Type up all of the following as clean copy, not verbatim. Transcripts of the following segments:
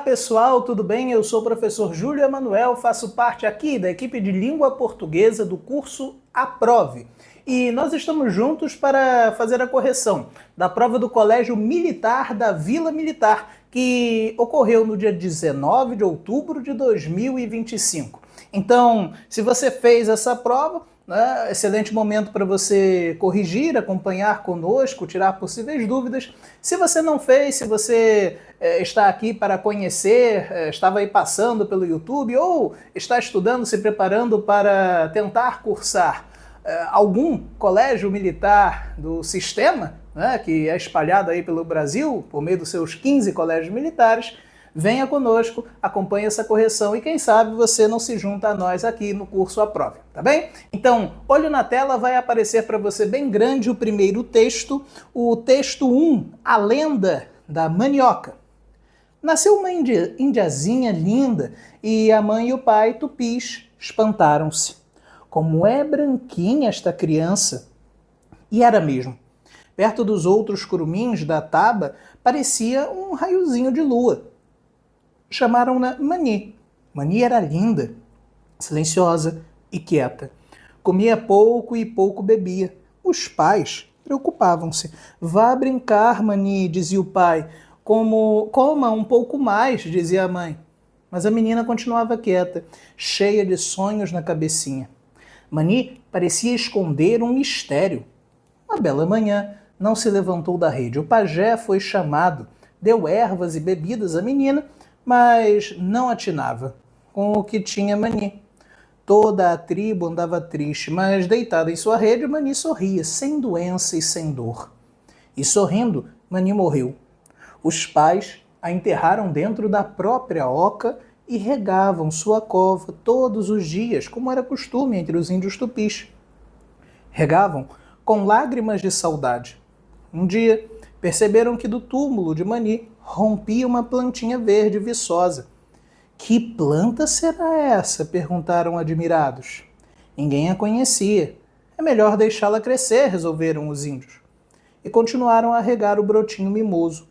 pessoal, tudo bem? Eu sou o professor Júlio Emanuel, faço parte aqui da equipe de língua portuguesa do curso Aprove. E nós estamos juntos para fazer a correção da prova do Colégio Militar da Vila Militar, que ocorreu no dia 19 de outubro de 2025. Então, se você fez essa prova, excelente momento para você corrigir, acompanhar conosco, tirar possíveis dúvidas. Se você não fez, se você está aqui para conhecer, estava aí passando pelo YouTube ou está estudando, se preparando para tentar cursar algum colégio militar do sistema, que é espalhado aí pelo Brasil, por meio dos seus 15 colégios militares, venha conosco, acompanhe essa correção e quem sabe você não se junta a nós aqui no curso Aprove, tá bem? Então, olho na tela, vai aparecer para você bem grande o primeiro texto, o texto 1, A Lenda da Manioca. Nasceu uma indiazinha linda e a mãe e o pai tupis espantaram-se. Como é branquinha esta criança! E era mesmo. Perto dos outros curumins da taba, parecia um raiozinho de lua. Chamaram-na Mani. Mani era linda, silenciosa e quieta. Comia pouco e pouco bebia. Os pais preocupavam-se. Vá brincar, Mani, dizia o pai. Coma um pouco mais, dizia a mãe. Mas a menina continuava quieta, cheia de sonhos na cabecinha. Mani parecia esconder um mistério. Uma bela manhã, não se levantou da rede. O pajé foi chamado, deu ervas e bebidas à menina, mas não atinava com o que tinha Mani. Toda a tribo andava triste, mas deitada em sua rede, Mani sorria, sem doença e sem dor. E sorrindo, Mani morreu. Os pais a enterraram dentro da própria oca e regavam sua cova todos os dias, como era costume entre os índios tupis. Regavam com lágrimas de saudade. Um dia, perceberam que do túmulo de Mani rompia uma plantinha verde viçosa. Que planta será essa? Perguntaram admirados. Ninguém a conhecia. É melhor deixá-la crescer, resolveram os índios. E continuaram a regar o brotinho mimoso.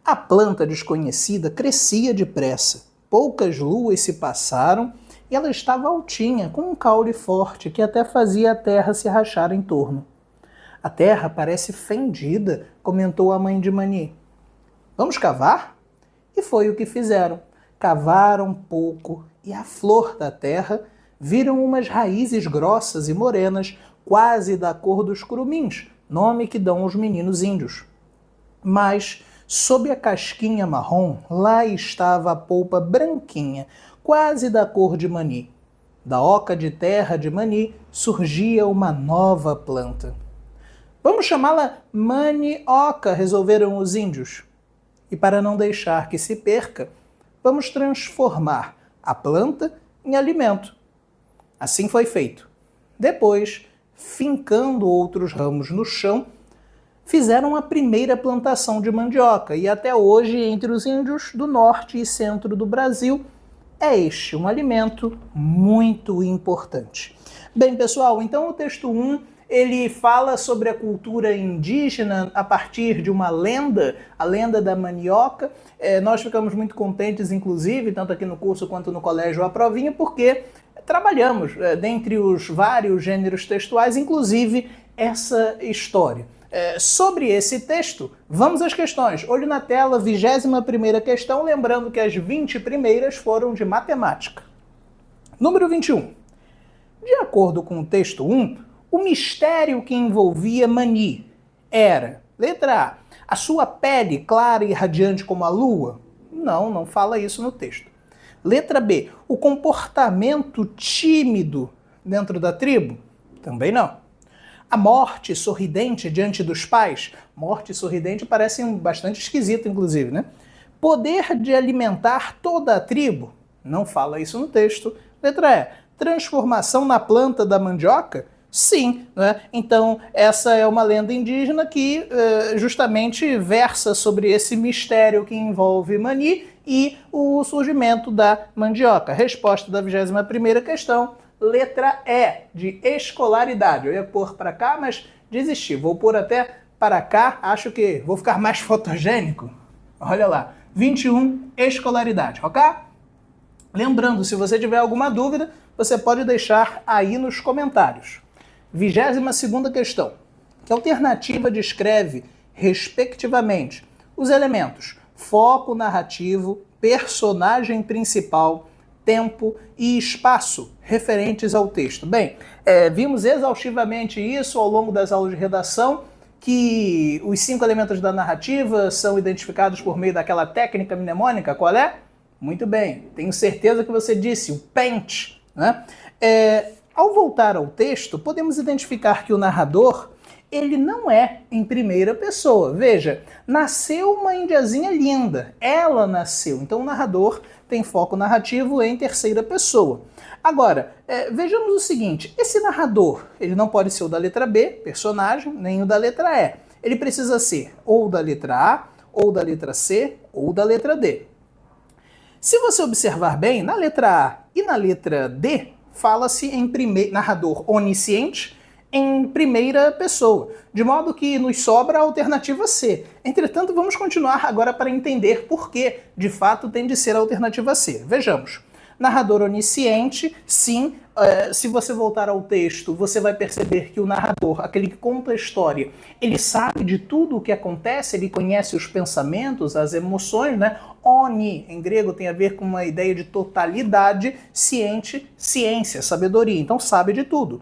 A planta desconhecida crescia depressa. Poucas luas se passaram e ela estava altinha, com um caule forte que até fazia a terra se rachar em torno. A terra parece fendida, comentou a mãe de Mani. Vamos cavar? E foi o que fizeram. Cavaram pouco e à flor da terra viram umas raízes grossas e morenas, quase da cor dos curumins, nome que dão os meninos índios. Mas, sob a casquinha marrom, lá estava a polpa branquinha, quase da cor de Mani. Da oca de terra de Mani surgia uma nova planta. Vamos chamá-la Manioca, resolveram os índios. E para não deixar que se perca, vamos transformar a planta em alimento. Assim foi feito. Depois, fincando outros ramos no chão, fizeram a primeira plantação de mandioca e até hoje, entre os índios do norte e centro do Brasil, é este um alimento muito importante. Bem, pessoal, então o texto 1 ele fala sobre a cultura indígena a partir de uma lenda, a lenda da manioca. Nós ficamos muito contentes, inclusive, tanto aqui no curso quanto no Colégio Aprovinha, porque trabalhamos, dentre os vários gêneros textuais, inclusive essa história. Sobre esse texto, vamos às questões. Olho na tela, 21ª questão, lembrando que as 20 primeiras foram de matemática. Número 21. De acordo com o texto 1, o mistério que envolvia Mani era, letra A sua pele clara e radiante como a lua? Não fala isso no texto. Letra B, o comportamento tímido dentro da tribo? Também não. A morte sorridente diante dos pais? Morte sorridente parece bastante esquisito, inclusive, né? Poder de alimentar toda a tribo? Não fala isso no texto. Letra E, transformação na planta da mandioca? Sim, né? Então essa é uma lenda indígena que justamente versa sobre esse mistério que envolve Mani e o surgimento da mandioca. Resposta da 21ª questão, letra E, de escolaridade. Eu ia pôr para cá, mas desisti. Vou pôr até para cá, acho que vou ficar mais fotogênico. Olha lá, 21, escolaridade, ok? Lembrando, se você tiver alguma dúvida, você pode deixar aí nos comentários. 22ª questão. Que alternativa descreve, respectivamente, os elementos foco narrativo, personagem principal, tempo e espaço referentes ao texto? Bem, vimos exaustivamente isso ao longo das aulas de redação, que os 5 elementos da narrativa são identificados por meio daquela técnica mnemônica. Qual é? Muito bem, tenho certeza que você disse, o PENT, né? Ao voltar ao texto, podemos identificar que o narrador, ele não é em primeira pessoa. Veja, nasceu uma indiazinha linda, ela nasceu. Então o narrador tem foco narrativo em terceira pessoa. Agora, vejamos o seguinte, esse narrador, ele não pode ser o da letra B, personagem, nem o da letra E. Ele precisa ser ou da letra A, ou da letra C, ou da letra D. Se você observar bem, na letra A e na letra D, fala-se em narrador onisciente em primeira pessoa, de modo que nos sobra a alternativa C. Entretanto, vamos continuar agora para entender por que, de fato, tem de ser a alternativa C. Vejamos. Narrador onisciente, sim. Se você voltar ao texto, você vai perceber que o narrador, aquele que conta a história, ele sabe de tudo o que acontece, ele conhece os pensamentos, as emoções, né? Oni, em grego, tem a ver com uma ideia de totalidade, ciente, ciência, sabedoria, então sabe de tudo.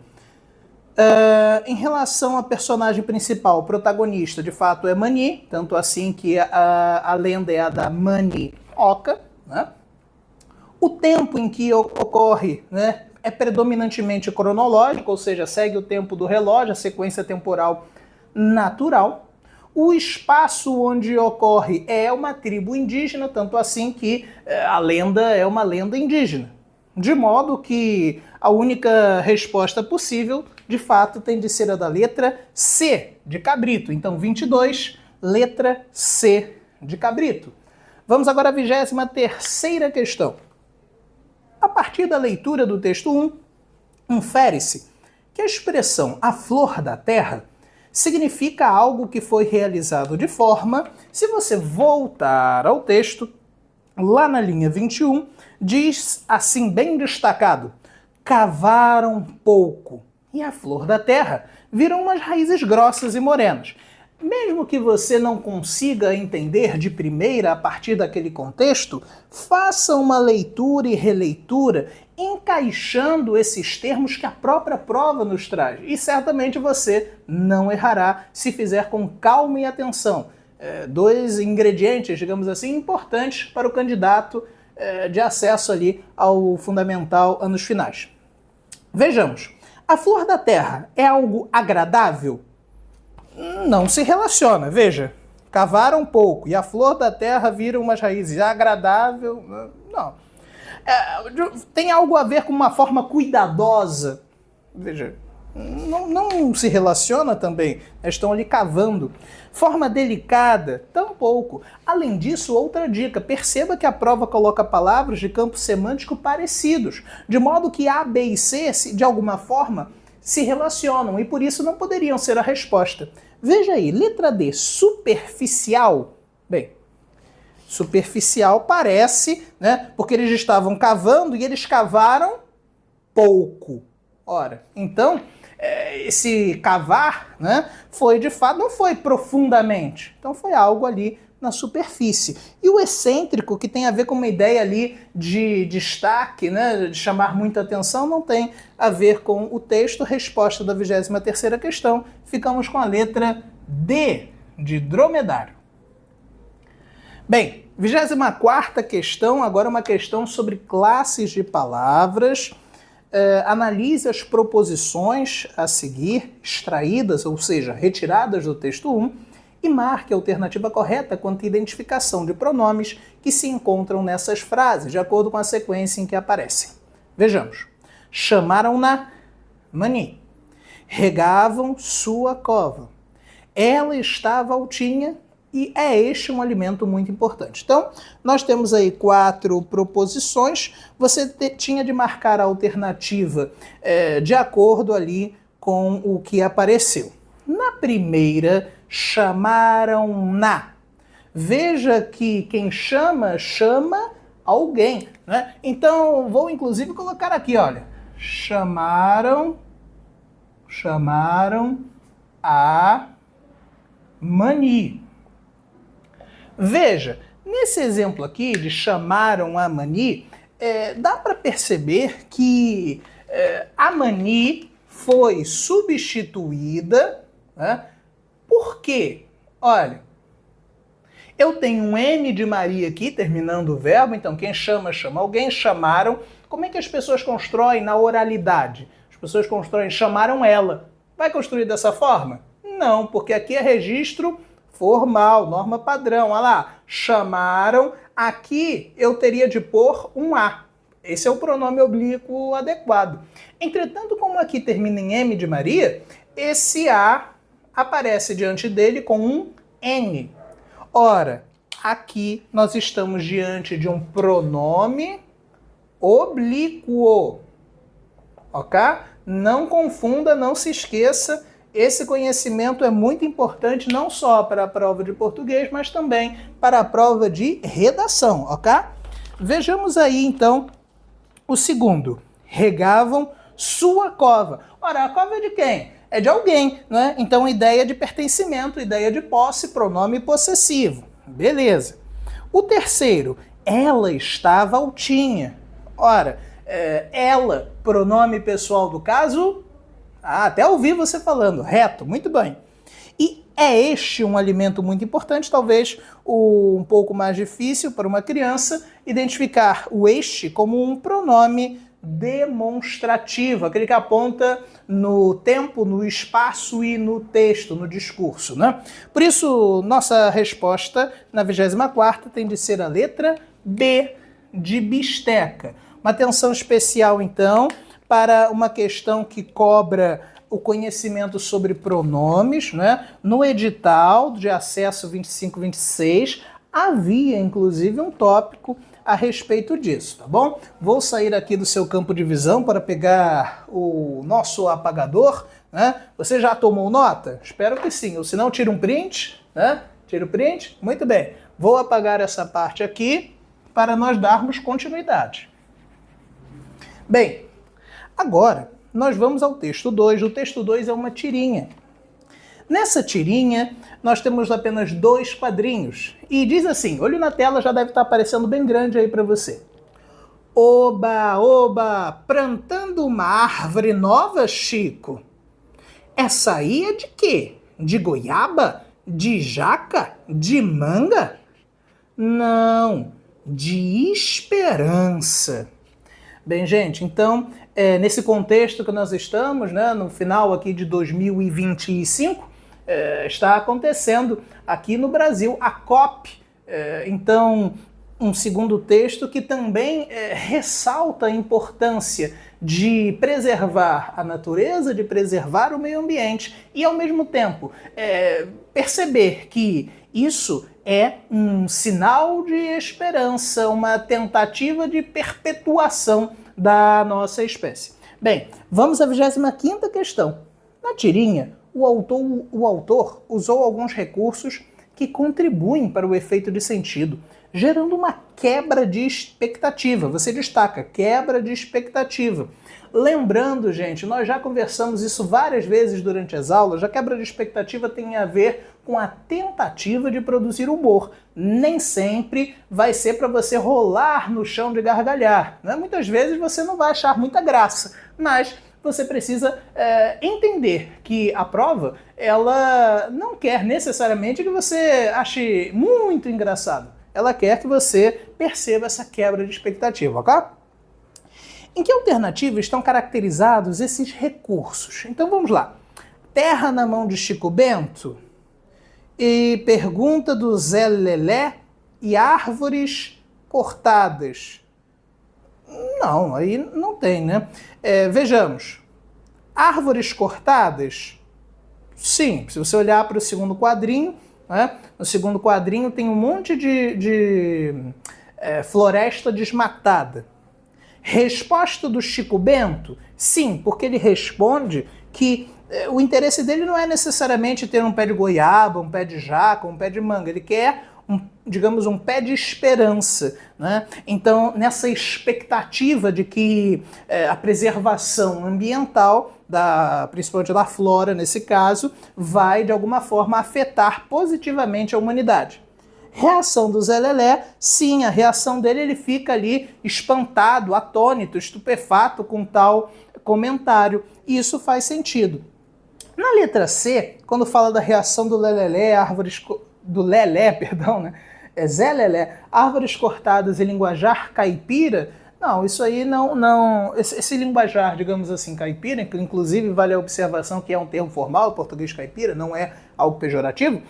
Em relação à personagem principal, o protagonista, de fato, é Mani, tanto assim que a lenda é a da Mani Oca, né? O tempo em que ocorre, né, é predominantemente cronológico, ou seja, segue o tempo do relógio, a sequência temporal natural. O espaço onde ocorre é uma tribo indígena, tanto assim que a lenda é uma lenda indígena. De modo que a única resposta possível, de fato, tem de ser a da letra C, de cabrito. Então, 22, letra C, de cabrito. Vamos agora à 23ª questão. A partir da leitura do texto 1, infere-se que a expressão "a flor da terra" significa algo que foi realizado de forma, se você voltar ao texto, lá na linha 21, diz assim bem destacado, cavaram pouco, e a flor da terra viram umas raízes grossas e morenas. Mesmo que você não consiga entender de primeira a partir daquele contexto, faça uma leitura e releitura encaixando esses termos que a própria prova nos traz. E certamente você não errará se fizer com calma e atenção. 2 ingredientes, digamos assim, importantes para o candidato de acesso ali ao fundamental anos finais. Vejamos, a flor da terra é algo agradável? Não se relaciona, veja, cavaram pouco e a flor da terra vira umas raízes, agradável, não. Tem algo a ver com uma forma cuidadosa, veja, não se relaciona também, estão ali cavando. Forma delicada, tampouco. Além disso, outra dica, perceba que a prova coloca palavras de campo semântico parecidos, de modo que A, B e C, de alguma forma, se relacionam e por isso não poderiam ser a resposta. Veja aí, letra D, superficial. Bem, superficial parece, né? Porque eles estavam cavando e eles cavaram pouco. Ora, então, esse cavar, né, foi de fato, não foi profundamente. Então foi algo ali na superfície. E o excêntrico, que tem a ver com uma ideia ali de destaque, né, de chamar muita atenção, não tem a ver com o texto. Resposta da 23ª questão, ficamos com a letra D, de dromedário. Bem, 24ª questão, agora uma questão sobre classes de palavras. Analise as proposições a seguir, extraídas, ou seja, retiradas do texto 1, e marque a alternativa correta quanto à identificação de pronomes que se encontram nessas frases, de acordo com a sequência em que aparecem. Vejamos. Chamaram-na Mani. Regavam sua cova. Ela estava altinha e é este um alimento muito importante. Então, nós temos aí 4 proposições. Você tinha de marcar a alternativa de acordo ali com o que apareceu. Na primeira, chamaram-na. Veja que quem chama, chama alguém, né? Então, vou inclusive colocar aqui, olha. Chamaram a Mani. Veja, nesse exemplo aqui de chamaram a Mani, dá para perceber que a Mani foi substituída, né? Por quê? Olha, eu tenho um M de Maria aqui, terminando o verbo, então quem chama, chama alguém, chamaram. Como é que as pessoas constroem na oralidade? As pessoas constroem, chamaram ela. Vai construir dessa forma? Não, porque aqui é registro formal, norma padrão. Olha lá, chamaram. Aqui eu teria de pôr um A. Esse é o pronome oblíquo adequado. Entretanto, como aqui termina em M de Maria, esse A aparece diante dele com um N. Ora, aqui nós estamos diante de um pronome oblíquo. Ok? Não confunda, não se esqueça. Esse conhecimento é muito importante não só para a prova de português, mas também para a prova de redação, ok? Vejamos aí, então, o segundo. Regavam sua cova. Ora, a cova é de quem? É de alguém, né? Então, ideia de pertencimento, ideia de posse, pronome possessivo. Beleza. O terceiro, ela estava altinha. Ora, ela, pronome pessoal do caso, até ouvi você falando, reto, muito bem. E é este um alimento muito importante, talvez um pouco mais difícil para uma criança, identificar o este como um pronome demonstrativo, aquele que aponta no tempo, no espaço e no texto, no discurso, né? Por isso, nossa resposta na 24ª tem de ser a letra B, de bisteca. Uma atenção especial, então, para uma questão que cobra o conhecimento sobre pronomes, né? No edital de acesso 25-26, havia, inclusive, um tópico a respeito disso, tá bom? Vou sair aqui do seu campo de visão para pegar o nosso apagador, né? Você já tomou nota? Espero que sim, ou se não, tira um print, né? Tira o print? Muito bem. Vou apagar essa parte aqui para nós darmos continuidade. Bem, agora nós vamos ao texto 2. O texto 2 é uma tirinha. Nessa tirinha, nós temos apenas 2 quadrinhos. E diz assim, olho na tela, já deve estar aparecendo bem grande aí para você. Oba, oba, plantando uma árvore nova, Chico. Essa aí é de quê? De goiaba? De jaca? De manga? Não, de esperança. Bem, gente, então, nesse contexto que nós estamos, né, no final aqui de 2025, está acontecendo aqui no Brasil a COP. Então, um segundo texto que também ressalta a importância de preservar a natureza, de preservar o meio ambiente e, ao mesmo tempo, perceber que isso é um sinal de esperança, uma tentativa de perpetuação da nossa espécie. Bem, vamos à 25ª questão. Na tirinha, o autor usou alguns recursos que contribuem para o efeito de sentido, gerando uma quebra de expectativa. Você destaca, quebra de expectativa. Lembrando, gente, nós já conversamos isso várias vezes durante as aulas, a quebra de expectativa tem a ver com a tentativa de produzir humor. Nem sempre vai ser para você rolar no chão de gargalhar, né? Muitas vezes você não vai achar muita graça, mas você precisa entender que a prova, ela não quer necessariamente que você ache muito engraçado. Ela quer que você perceba essa quebra de expectativa, ok? Em que alternativa estão caracterizados esses recursos? Então vamos lá. Terra na mão de Chico Bento e pergunta do Zé Lelé e árvores cortadas. Não, aí não tem, né? Vejamos. Árvores cortadas? Sim, se você olhar para o segundo quadrinho, né? No segundo quadrinho tem um monte de floresta desmatada. Resposta do Chico Bento? Sim, porque ele responde que o interesse dele não é necessariamente ter um pé de goiaba, um pé de jaca, um pé de manga. Ele quer um digamos, um pé de esperança, né? Então, nessa expectativa de que a preservação ambiental, principalmente da flora nesse caso, vai de alguma forma afetar positivamente a humanidade. Reação do Zé Lelé, sim, a reação dele, ele fica ali espantado, atônito, estupefato com tal comentário, e isso faz sentido. Na letra C, quando fala da reação do Lelé, né? Zé Lelé, árvores cortadas e linguajar caipira, não, isso aí não esse linguajar, digamos assim, caipira, que inclusive vale a observação que é um termo formal, o português caipira, não é algo pejorativo,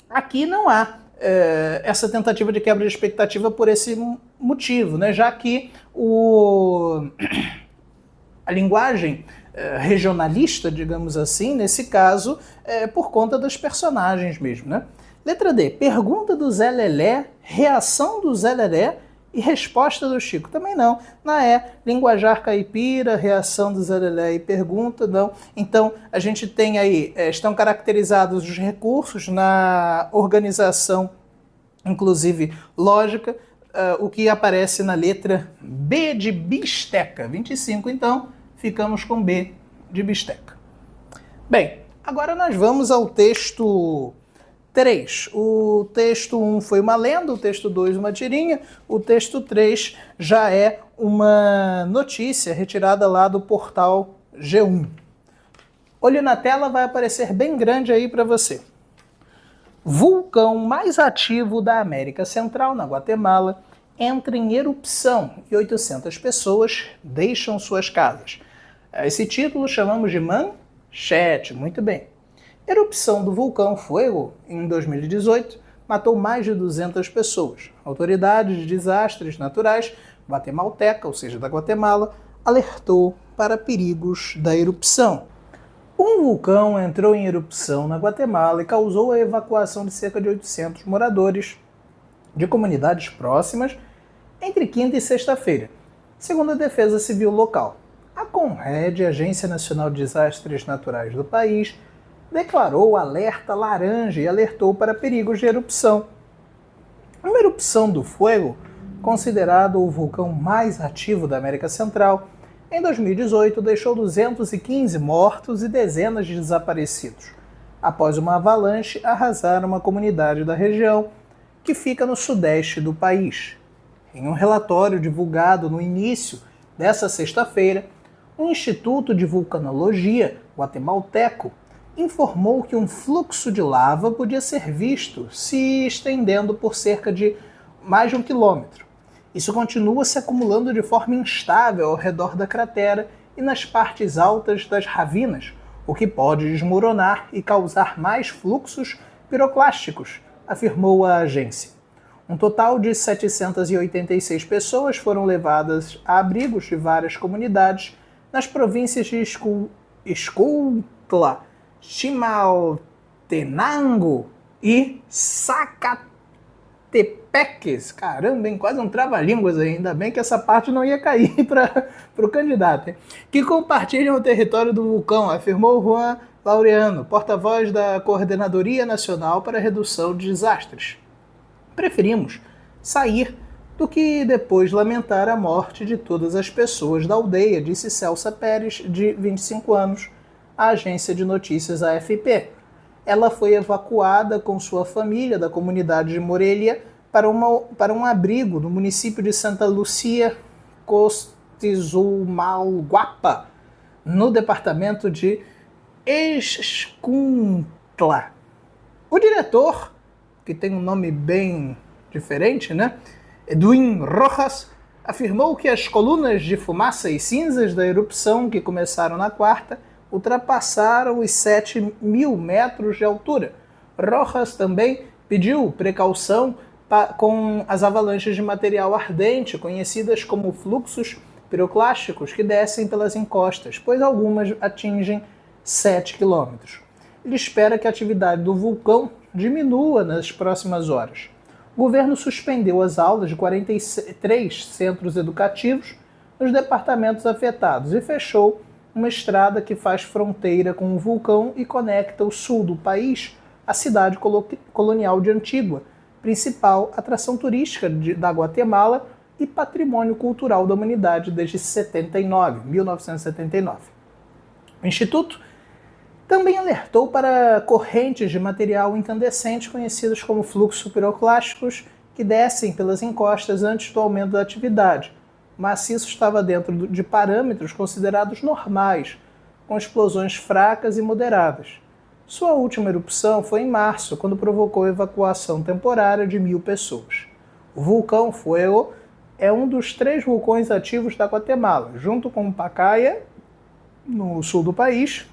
aqui não há essa tentativa de quebra de expectativa por esse motivo, né? Já que a linguagem regionalista, digamos assim, nesse caso, por conta dos personagens mesmo, né? Letra D, pergunta do Zé Lelé, reação do Zé Lelé e resposta do Chico. Também não. Na E, linguajar caipira, reação do Zé Lelé e pergunta, não. Então, a gente tem aí, estão caracterizados os recursos na organização, inclusive lógica, o que aparece na letra B de bisteca, 25, então ficamos com B de bisteca. Bem, agora nós vamos ao texto 3. O texto 1 foi uma lenda, o texto 2 uma tirinha, o texto 3 já é uma notícia retirada lá do portal G1. Olho na tela, vai aparecer bem grande aí para você. Vulcão mais ativo da América Central, na Guatemala, entra em erupção e 800 pessoas deixam suas casas. Esse título chamamos de manchete, muito bem. Erupção do vulcão Fuego, em 2018, matou mais de 200 pessoas. Autoridades de desastres naturais guatemalteca, ou seja, da Guatemala, alertou para perigos da erupção. Um vulcão entrou em erupção na Guatemala e causou a evacuação de cerca de 800 moradores de comunidades próximas entre quinta e sexta-feira, segundo a Defesa Civil local. A CONRED, Agência Nacional de Desastres Naturais do país, declarou alerta laranja e alertou para perigos de erupção. Uma erupção do Fuego, considerado o vulcão mais ativo da América Central, em 2018 deixou 215 mortos e dezenas de desaparecidos, após uma avalanche arrasar uma comunidade da região que fica no sudeste do país. Em um relatório divulgado no início dessa sexta-feira, o Instituto de Vulcanologia guatemalteco informou que um fluxo de lava podia ser visto se estendendo por cerca de mais de 1 quilômetro. Isso continua se acumulando de forma instável ao redor da cratera e nas partes altas das ravinas, o que pode desmoronar e causar mais fluxos piroclásticos, afirmou a agência. Um total de 786 pessoas foram levadas a abrigos de várias comunidades nas províncias de Escuintla, Chimaltenango e Zacatepeques. Caramba, hein? Quase um trava-línguas aí. Ainda bem que essa parte não ia cair para o candidato. Hein? Que compartilham o território do vulcão, afirmou Juan Laureano, porta-voz da Coordenadoria Nacional para a Redução de Desastres. Preferimos sair do que depois lamentar a morte de todas as pessoas da aldeia, disse Celsa Pérez, de 25 anos, à agência de notícias AFP. Ela foi evacuada com sua família da comunidade de Morelia para um abrigo no município de Santa Lucia Costizumalguapa, no departamento de Escuintla. O diretor, que tem um nome bem diferente, né? Edwin Rojas, afirmou que as colunas de fumaça e cinzas da erupção que começaram na quarta ultrapassaram os 7.000 metros de altura. Rojas também pediu precaução com as avalanches de material ardente, conhecidas como fluxos piroclásticos, que descem pelas encostas, pois algumas atingem 7 quilômetros. Ele espera que a atividade do vulcão diminua nas próximas horas. O governo suspendeu as aulas de 43 centros educativos nos departamentos afetados e fechou uma estrada que faz fronteira com o vulcão e conecta o sul do país à cidade colonial de Antígua, principal atração turística da Guatemala e patrimônio cultural da humanidade desde 1979. O Instituto também alertou para correntes de material incandescente conhecidas como fluxos piroclásticos que descem pelas encostas antes do aumento da atividade, mas isso estava dentro de parâmetros considerados normais, com explosões fracas e moderadas. Sua última erupção foi em março, quando provocou evacuação temporária de 1.000 pessoas. O vulcão Fuego é um dos 3 vulcões ativos da Guatemala, junto com Pacaya, no sul do país,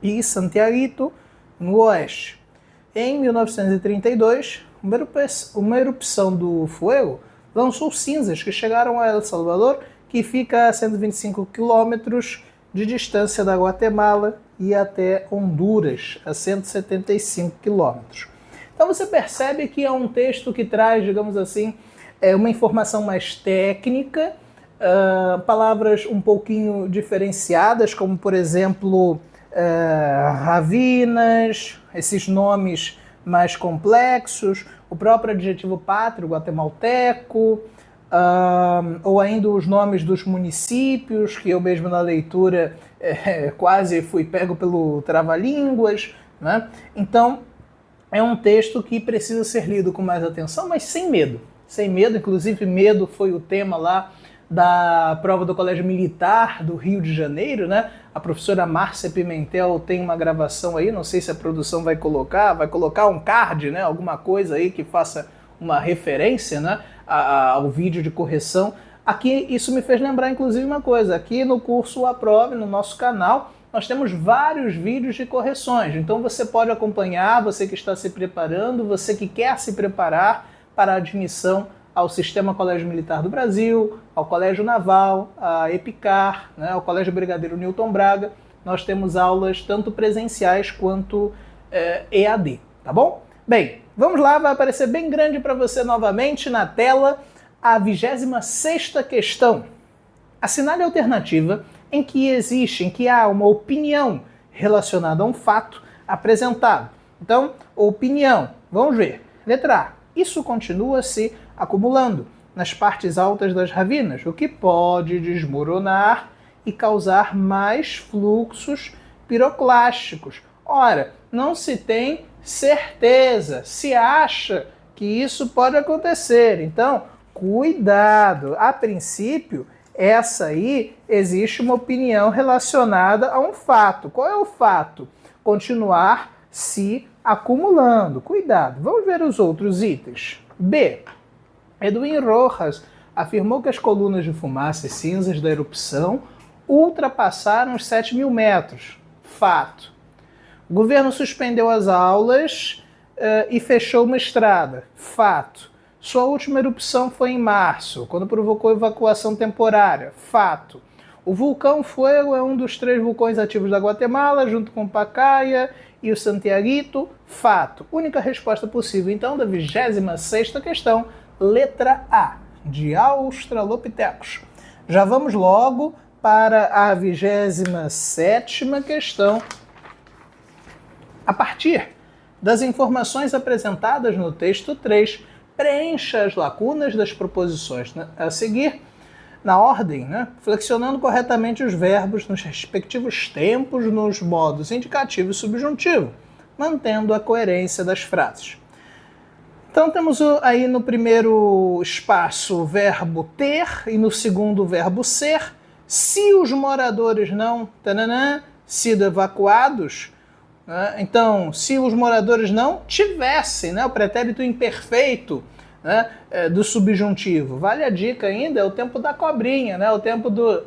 e Santiaguito, no oeste. Em 1932, uma erupção do Fuego lançou cinzas que chegaram a El Salvador, que fica a 125 quilômetros de distância da Guatemala, e até Honduras, a 175 quilômetros. Então você percebe que é um texto que traz, digamos assim, uma informação mais técnica, palavras um pouquinho diferenciadas, como por exemplo, ravinas, esses nomes mais complexos, o próprio adjetivo pátrio, guatemalteco, ou ainda os nomes dos municípios, que eu mesmo na leitura quase fui pego pelo trava-línguas, né? Então, é um texto que precisa ser lido com mais atenção, mas sem medo. Sem medo, inclusive medo foi o tema lá da prova do Colégio Militar do Rio de Janeiro, né? A professora Márcia Pimentel tem uma gravação aí, não sei se a produção vai colocar um card, né? Alguma coisa aí que faça uma referência, né? Ao vídeo de correção. Aqui isso me fez lembrar inclusive uma coisa, aqui no curso Aprove, no nosso canal, nós temos vários vídeos de correções, então você pode acompanhar, você que está se preparando, você que quer se preparar para a admissão ao Sistema Colégio Militar do Brasil, ao Colégio Naval, à EPICAR, né, ao Colégio Brigadeiro Newton Braga. Nós temos aulas tanto presenciais quanto EAD, tá bom? Bem, vamos lá, vai aparecer bem grande para você novamente na tela a 26ª questão. Assinale a alternativa em que há uma opinião relacionada a um fato apresentado. Então, opinião, vamos ver. Letra A. Isso continua se acumulando nas partes altas das ravinas, o que pode desmoronar e causar mais fluxos piroclásticos. Ora, não se tem certeza, se acha que isso pode acontecer. Então, cuidado. A princípio, essa aí existe uma opinião relacionada a um fato. Qual é o fato? Continuar se acumulando. Cuidado. Vamos ver os outros itens. B. Edwin Rojas afirmou que as colunas de fumaça e cinzas da erupção ultrapassaram os 7.000 metros. Fato. O governo suspendeu as aulas e fechou uma estrada. Fato. Sua última erupção foi em março, quando provocou evacuação temporária. Fato. O vulcão Fuego é um dos 3 vulcões ativos da Guatemala, junto com Pacaya e o Santiaguito. Fato. Única resposta possível, então, da 26ª questão, letra A, de Australopithecus. Já vamos logo para a 27ª questão. A partir das informações apresentadas no texto 3, preencha as lacunas das proposições a seguir, na ordem, né? Flexionando corretamente os verbos nos respectivos tempos, nos modos indicativo e subjuntivo, mantendo a coerência das frases. Então temos aí no primeiro espaço o verbo ter e no segundo o verbo ser. Se os moradores não sido evacuados, né? Então, se os moradores não tivessem, né, o pretérito imperfeito, né, do subjuntivo. Vale a dica ainda, é o tempo da cobrinha, né, o tempo do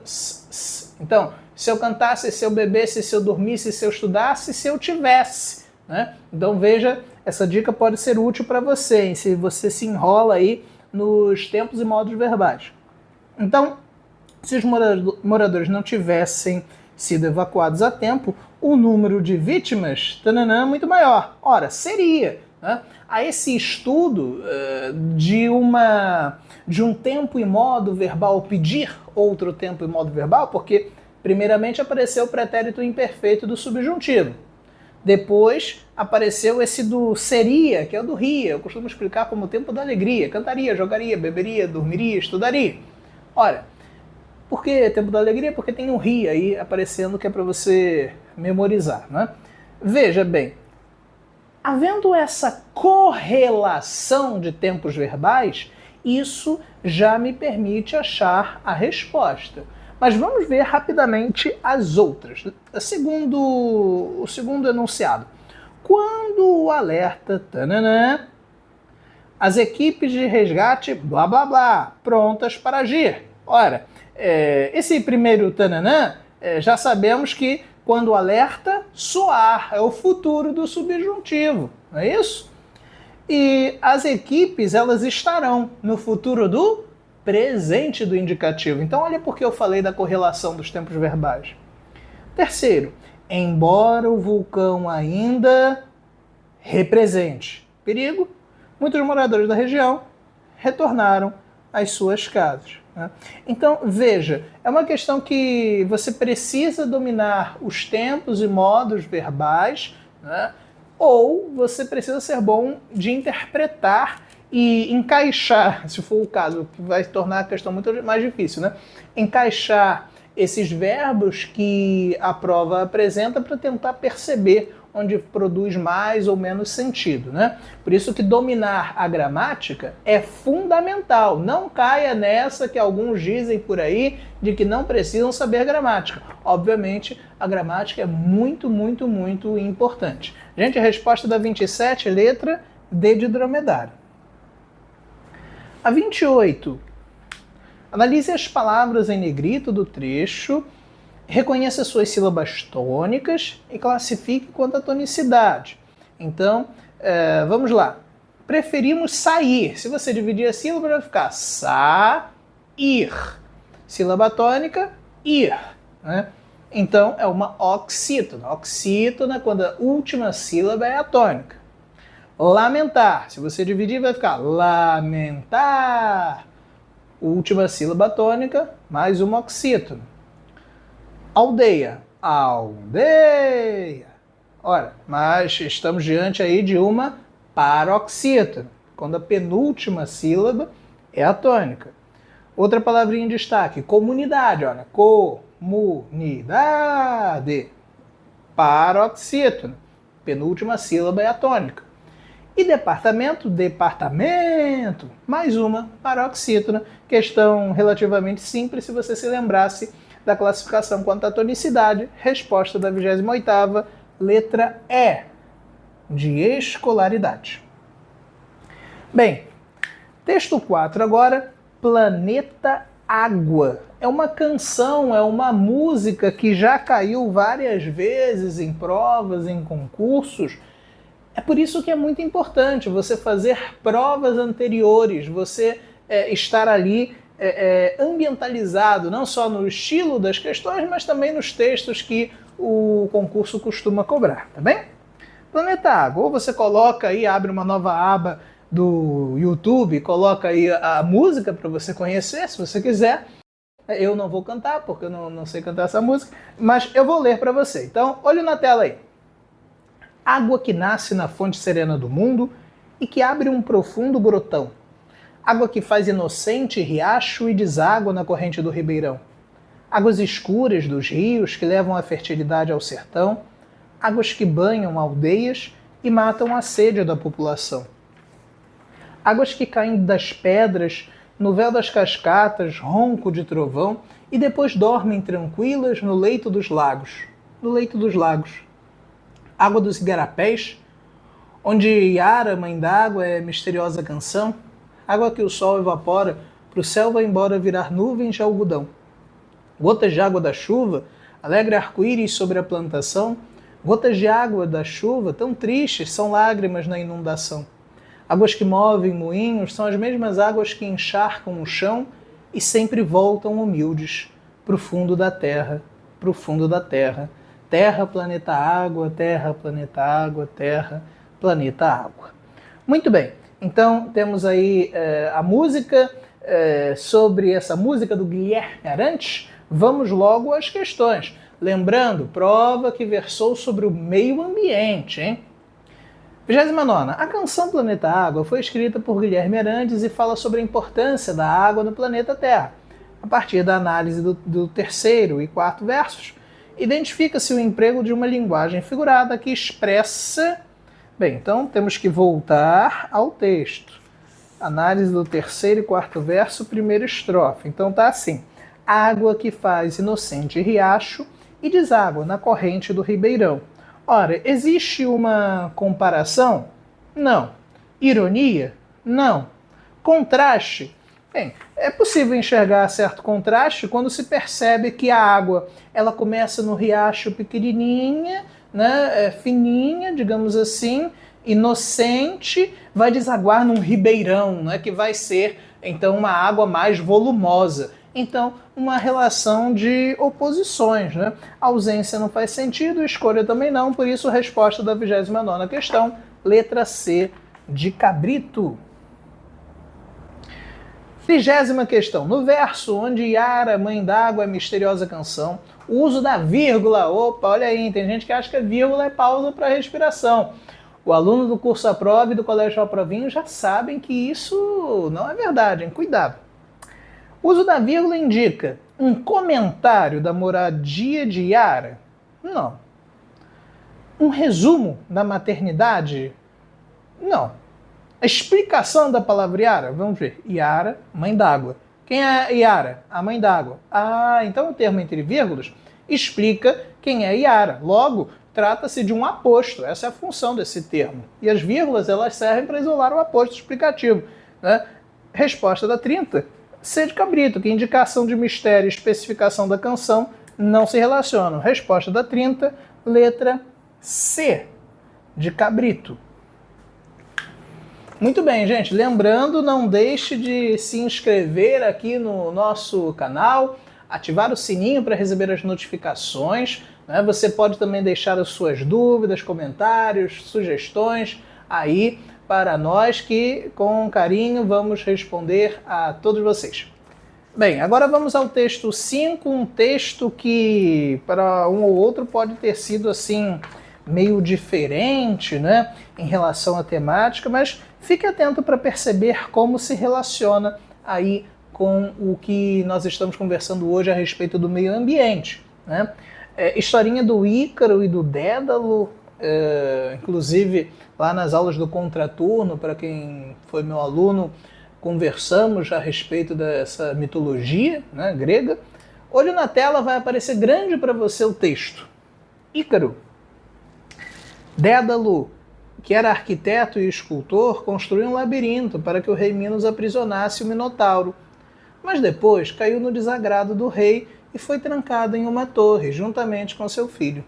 Então, se eu cantasse, se eu bebesse, se eu dormisse, se eu estudasse, se eu tivesse. Né? Então veja, essa dica pode ser útil para você, se você se enrola aí nos tempos e modos verbais. Então, se os moradores não tivessem sido evacuados a tempo, o número de vítimas é muito maior. Ora, seria. Né? A esse estudo de um tempo e modo verbal pedir outro tempo e modo verbal, porque primeiramente apareceu o pretérito imperfeito do subjuntivo. Depois apareceu esse do seria, que é o do ria. Eu costumo explicar como o tempo da alegria. Cantaria, jogaria, beberia, dormiria, estudaria. Ora, por que tempo da alegria? Porque tem um ria aí aparecendo que é para você memorizar, né? Veja bem, havendo essa correlação de tempos verbais, isso já me permite achar a resposta. Mas vamos ver rapidamente as outras. O segundo enunciado. Quando o alerta, tananã, as equipes de resgate, blá blá blá, prontas para agir. Ora, esse primeiro tananã, já sabemos que quando o alerta soar, é o futuro do subjuntivo, não é isso? E as equipes, elas estarão no futuro do presente do indicativo. Então, olha porque eu falei da correlação dos tempos verbais. Terceiro, embora o vulcão ainda represente perigo, muitos moradores da região retornaram às suas casas. Né? Então, veja, é uma questão que você precisa dominar os tempos e modos verbais, né? Ou você precisa ser bom de interpretar e encaixar, se for o caso, que vai tornar a questão muito mais difícil, né? Encaixar esses verbos que a prova apresenta para tentar perceber onde produz mais ou menos sentido, né? Por isso que dominar a gramática é fundamental. Não caia nessa que alguns dizem por aí de que não precisam saber gramática. Obviamente, a gramática é muito, muito, muito importante. Gente, a resposta da 27, letra D de dromedário. A 28. Analise as palavras em negrito do trecho, reconheça suas sílabas tônicas e classifique quanto à tonicidade. Então, vamos lá. Preferimos sair. Se você dividir a sílaba, vai ficar sa-ir. Sílaba tônica, ir. Né? Então, é uma oxítona. Oxítona, quando a última sílaba é a tônica. Lamentar. Se você dividir, vai ficar lamentar. Última sílaba tônica, mais uma oxítona. Aldeia. Aldeia. Ora, mas estamos diante aí de uma paroxítona, quando a penúltima sílaba é a tônica. Outra palavrinha em destaque, comunidade. Olha, comunidade. Paroxítona. Penúltima sílaba é a tônica. E departamento, departamento. Mais uma paroxítona. Questão relativamente simples se você se lembrasse da classificação quanto à tonicidade. Resposta da 28ª, letra E, de escolaridade. Bem, texto 4 agora, Planeta Água. É uma canção, é uma música que já caiu várias vezes em provas, em concursos. É por isso que é muito importante você fazer provas anteriores, você estar ali ambientalizado, não só no estilo das questões, mas também nos textos que o concurso costuma cobrar, tá bem? Planeta Água, ou você coloca aí, abre uma nova aba do YouTube, coloca aí a música para você conhecer, se você quiser. Eu não vou cantar, porque eu não sei cantar essa música, mas eu vou ler para você. Então, olhe na tela aí. Água que nasce na fonte serena do mundo e que abre um profundo brotão. Água que faz inocente riacho e deságua na corrente do ribeirão. Águas escuras dos rios que levam a fertilidade ao sertão. Águas que banham aldeias e matam a sede da população. Águas que caem das pedras, no véu das cascatas, ronco de trovão, e depois dormem tranquilas no leito dos lagos. No leito dos lagos. Água dos igarapés, onde Yara, mãe d'água, é misteriosa canção. Água que o sol evapora, pro céu vai embora virar nuvens de algodão. Gotas de água da chuva, alegre arco-íris sobre a plantação. Gotas de água da chuva, tão tristes, são lágrimas na inundação. Águas que movem moinhos são as mesmas águas que encharcam o chão e sempre voltam humildes pro fundo da terra, pro fundo da terra. Terra, planeta água, terra, planeta água, terra, planeta água. Muito bem, então temos aí a música, sobre essa música do Guilherme Arantes. Vamos logo às questões. Lembrando, prova que versou sobre o meio ambiente, hein? 29ª. A canção Planeta Água foi escrita por Guilherme Arantes e fala sobre a importância da água no planeta Terra. A partir da análise do terceiro e quarto versos, identifica-se o emprego de uma linguagem figurada que expressa... Bem, então temos que voltar ao texto. Análise do terceiro e quarto verso, primeira estrofe. Então tá assim: água que faz inocente riacho e deságua na corrente do ribeirão. Ora, existe uma comparação? Não. Ironia? Não. Contraste? Bem, é possível enxergar certo contraste quando se percebe que a água ela começa no riacho pequenininha, né, fininha, digamos assim, inocente, vai desaguar num ribeirão, né, que vai ser então uma água mais volumosa. Então, uma relação de oposições, né? A ausência não faz sentido, escolha também não, por isso a resposta da 29ª questão, letra C de cabrito. 30ª questão. No verso onde Yara, mãe d'água, é misteriosa canção, o uso da vírgula, opa, olha aí, tem gente que acha que a vírgula é pausa para respiração. O aluno do curso Aprove e do Colégio Aprovinho já sabem que isso não é verdade, hein? Cuidado. O uso da vírgula indica um comentário da moradia de Yara? Não. Um resumo da maternidade? Não. A explicação da palavra Yara? Vamos ver. Yara, mãe d'água. Quem é Yara? A mãe d'água. Ah, então o termo entre vírgulas explica quem é Yara. Logo, trata-se de um aposto. Essa é a função desse termo. E as vírgulas, elas servem para isolar o aposto explicativo, né? Resposta da 30. C de cabrito, que indicação de mistério e especificação da canção não se relacionam. Resposta da 30, letra C de cabrito. Muito bem, gente. Lembrando, não deixe de se inscrever aqui no nosso canal, ativar o sininho para receber as notificações, né? Você pode também deixar as suas dúvidas, comentários, sugestões aí para nós, que com carinho vamos responder a todos vocês. Bem, agora vamos ao texto 5, um texto que para um ou outro pode ter sido assim meio diferente, né, em relação à temática, mas fique atento para perceber como se relaciona aí com o que nós estamos conversando hoje a respeito do meio ambiente, né? Historinha do Ícaro e do Dédalo, inclusive lá nas aulas do contraturno, para quem foi meu aluno, conversamos a respeito dessa mitologia, né, grega. Olho na tela, vai aparecer grande para você o texto. Ícaro. Dédalo, que era arquiteto e escultor, construiu um labirinto para que o rei Minos aprisionasse o Minotauro. Mas depois caiu no desagrado do rei e foi trancado em uma torre, juntamente com seu filho.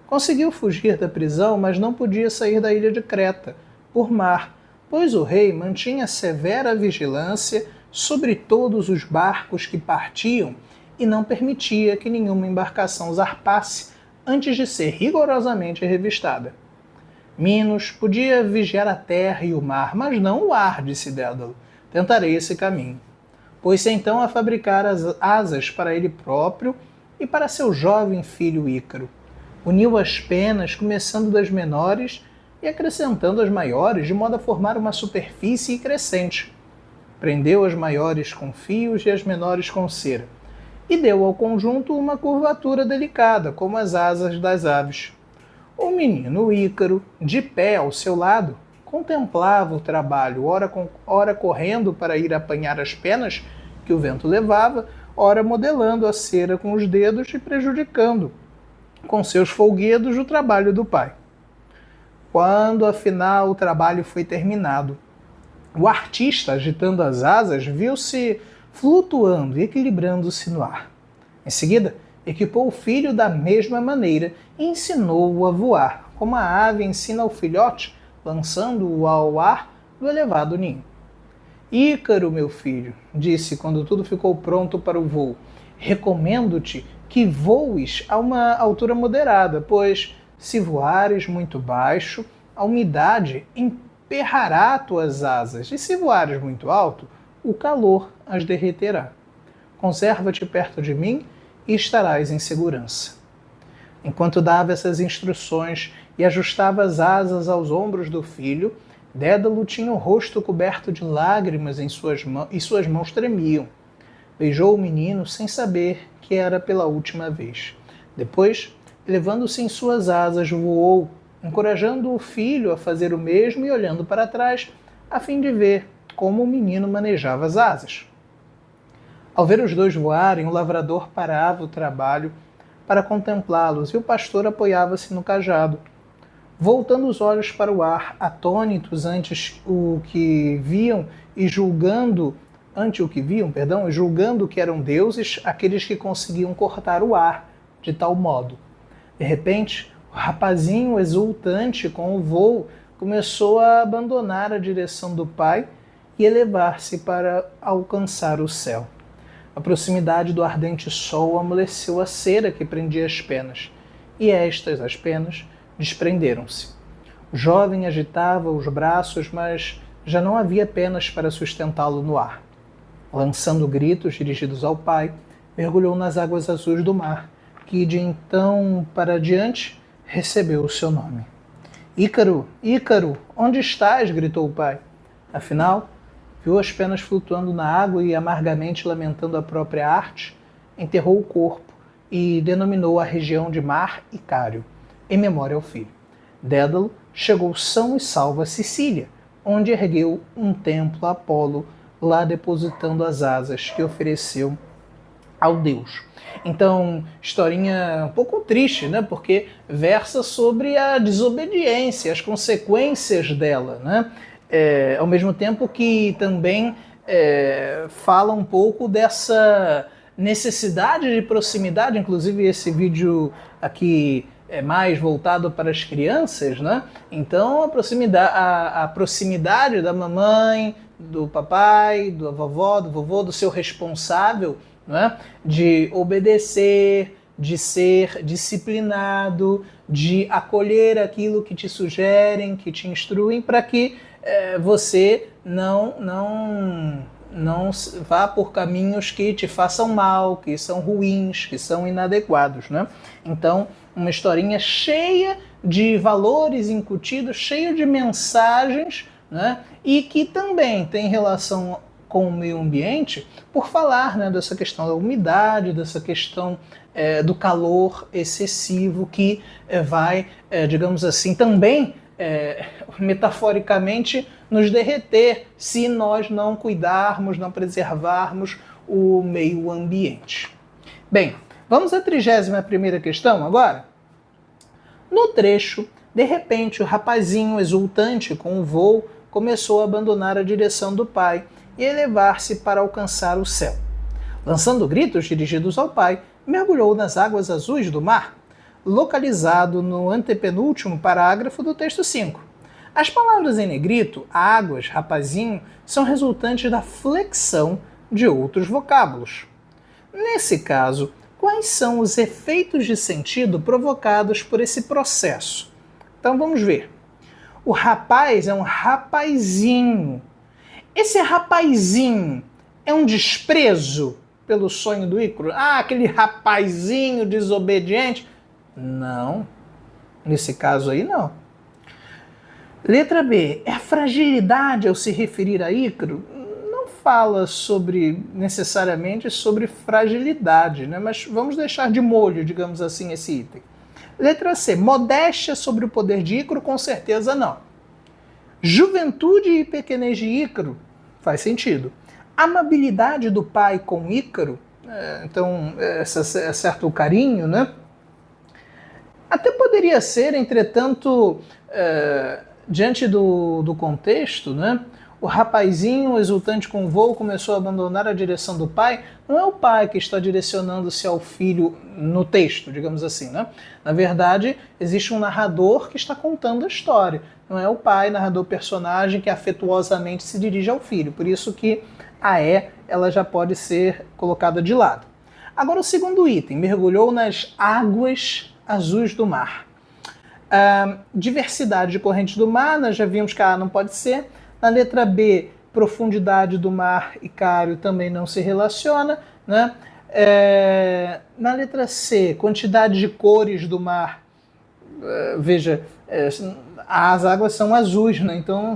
Conseguiu fugir da prisão, mas não podia sair da ilha de Creta, por mar, pois o rei mantinha severa vigilância sobre todos os barcos que partiam e não permitia que nenhuma embarcação zarpasse antes de ser rigorosamente revistada. Minos podia vigiar a terra e o mar, mas não o ar, disse Dédalo. Tentarei esse caminho. Pôs-se então a fabricar as asas para ele próprio e para seu jovem filho Ícaro. Uniu as penas, começando das menores e acrescentando as maiores, de modo a formar uma superfície crescente. Prendeu as maiores com fios e as menores com cera, e deu ao conjunto uma curvatura delicada, como as asas das aves. O menino Ícaro, de pé ao seu lado, contemplava o trabalho, ora correndo para ir apanhar as penas que o vento levava, ora modelando a cera com os dedos e prejudicando com seus folguedos o trabalho do pai. Quando, afinal, o trabalho foi terminado, o artista, agitando as asas, viu-se flutuando e equilibrando-se no ar. Em seguida, equipou o filho da mesma maneira e ensinou-o a voar, como a ave ensina o filhote, lançando-o ao ar do elevado ninho. Ícaro, meu filho, disse quando tudo ficou pronto para o voo, recomendo-te que voes a uma altura moderada, pois, se voares muito baixo, a umidade emperrará tuas asas, e se voares muito alto, o calor as derreterá. Conserva-te perto de mim e estarás em segurança. Enquanto dava essas instruções e ajustava as asas aos ombros do filho, Dédalo tinha o rosto coberto de lágrimas e suas mãos tremiam. Beijou o menino sem saber que era pela última vez. Depois, elevando-se em suas asas, voou, encorajando o filho a fazer o mesmo e olhando para trás, a fim de ver como o menino manejava as asas. Ao ver os dois voarem, o lavrador parava o trabalho para contemplá-los e o pastor apoiava-se no cajado, voltando os olhos para o ar, atônitos ante o que viam e julgando que eram deuses aqueles que conseguiam cortar o ar de tal modo. De repente, o rapazinho exultante com o voo começou a abandonar a direção do pai e elevar-se para alcançar o céu. A proximidade do ardente sol amoleceu a cera que prendia as penas, e estas, as penas, desprenderam-se. O jovem agitava os braços, mas já não havia penas para sustentá-lo no ar. Lançando gritos dirigidos ao pai, mergulhou nas águas azuis do mar, que de então para diante recebeu o seu nome. Ícaro, Ícaro, onde estás? Gritou o pai. Afinal, viu as penas flutuando na água e, amargamente lamentando a própria arte, enterrou o corpo e denominou a região de Mar Icário, em memória ao filho. Dédalo chegou são e salvo a Sicília, onde ergueu um templo a Apolo, lá depositando as asas que ofereceu ao deus. Então, historinha um pouco triste, né? Porque versa sobre a desobediência, as consequências dela, né? Ao mesmo tempo que também fala um pouco dessa necessidade de proximidade, inclusive esse vídeo aqui é mais voltado para as crianças, né? Então a proximidade da mamãe, do papai, da vovó, do vovô, do seu responsável, né? De obedecer, de ser disciplinado, de acolher aquilo que te sugerem, que te instruem, para que você não vá por caminhos que te façam mal, que são ruins, que são inadequados, né? Então, uma historinha cheia de valores incutidos, cheia de mensagens, né? E que também tem relação com o meio ambiente, por falar, né, dessa questão da umidade, dessa questão do calor excessivo que vai, digamos assim, também metaforicamente nos derreter se nós não cuidarmos, não preservarmos o meio ambiente. Bem, vamos à 31ª questão agora? No trecho, de repente, o rapazinho exultante com o voo começou a abandonar a direção do pai e elevar-se para alcançar o céu. Lançando gritos dirigidos ao pai, mergulhou nas águas azuis do mar, localizado no antepenúltimo parágrafo do texto 5. As palavras em negrito, águas, rapazinho, são resultantes da flexão de outros vocábulos. Nesse caso, quais são os efeitos de sentido provocados por esse processo? Então vamos ver. O rapaz é um rapazinho. Esse rapazinho é um desprezo pelo sonho do Ícaro? Ah, aquele rapazinho desobediente? Não. Nesse caso aí, não. Letra B. É fragilidade ao se referir a Ícaro? Não fala necessariamente sobre fragilidade, né? Mas vamos deixar de molho, digamos assim, esse item. Letra C. Modéstia sobre o poder de Ícaro? Com certeza não. Juventude e pequenez de Ícaro? Faz sentido. Amabilidade do pai com Ícaro? Então, certo carinho, né? Até poderia ser, entretanto, diante do contexto, né? O rapazinho exultante com o voo começou a abandonar a direção do pai. Não é o pai que está direcionando-se ao filho no texto, digamos assim, né? Na verdade, existe um narrador que está contando a história. Não é o pai, narrador, personagem que afetuosamente se dirige ao filho. Por isso que a ela já pode ser colocada de lado. Agora o segundo item, mergulhou nas águas azuis do mar. Diversidade de correntes do mar, nós já vimos que A não pode ser. Na letra B, profundidade do mar Icário também não se relaciona, né? Na letra C, quantidade de cores do mar. Veja, as águas são azuis, né? Então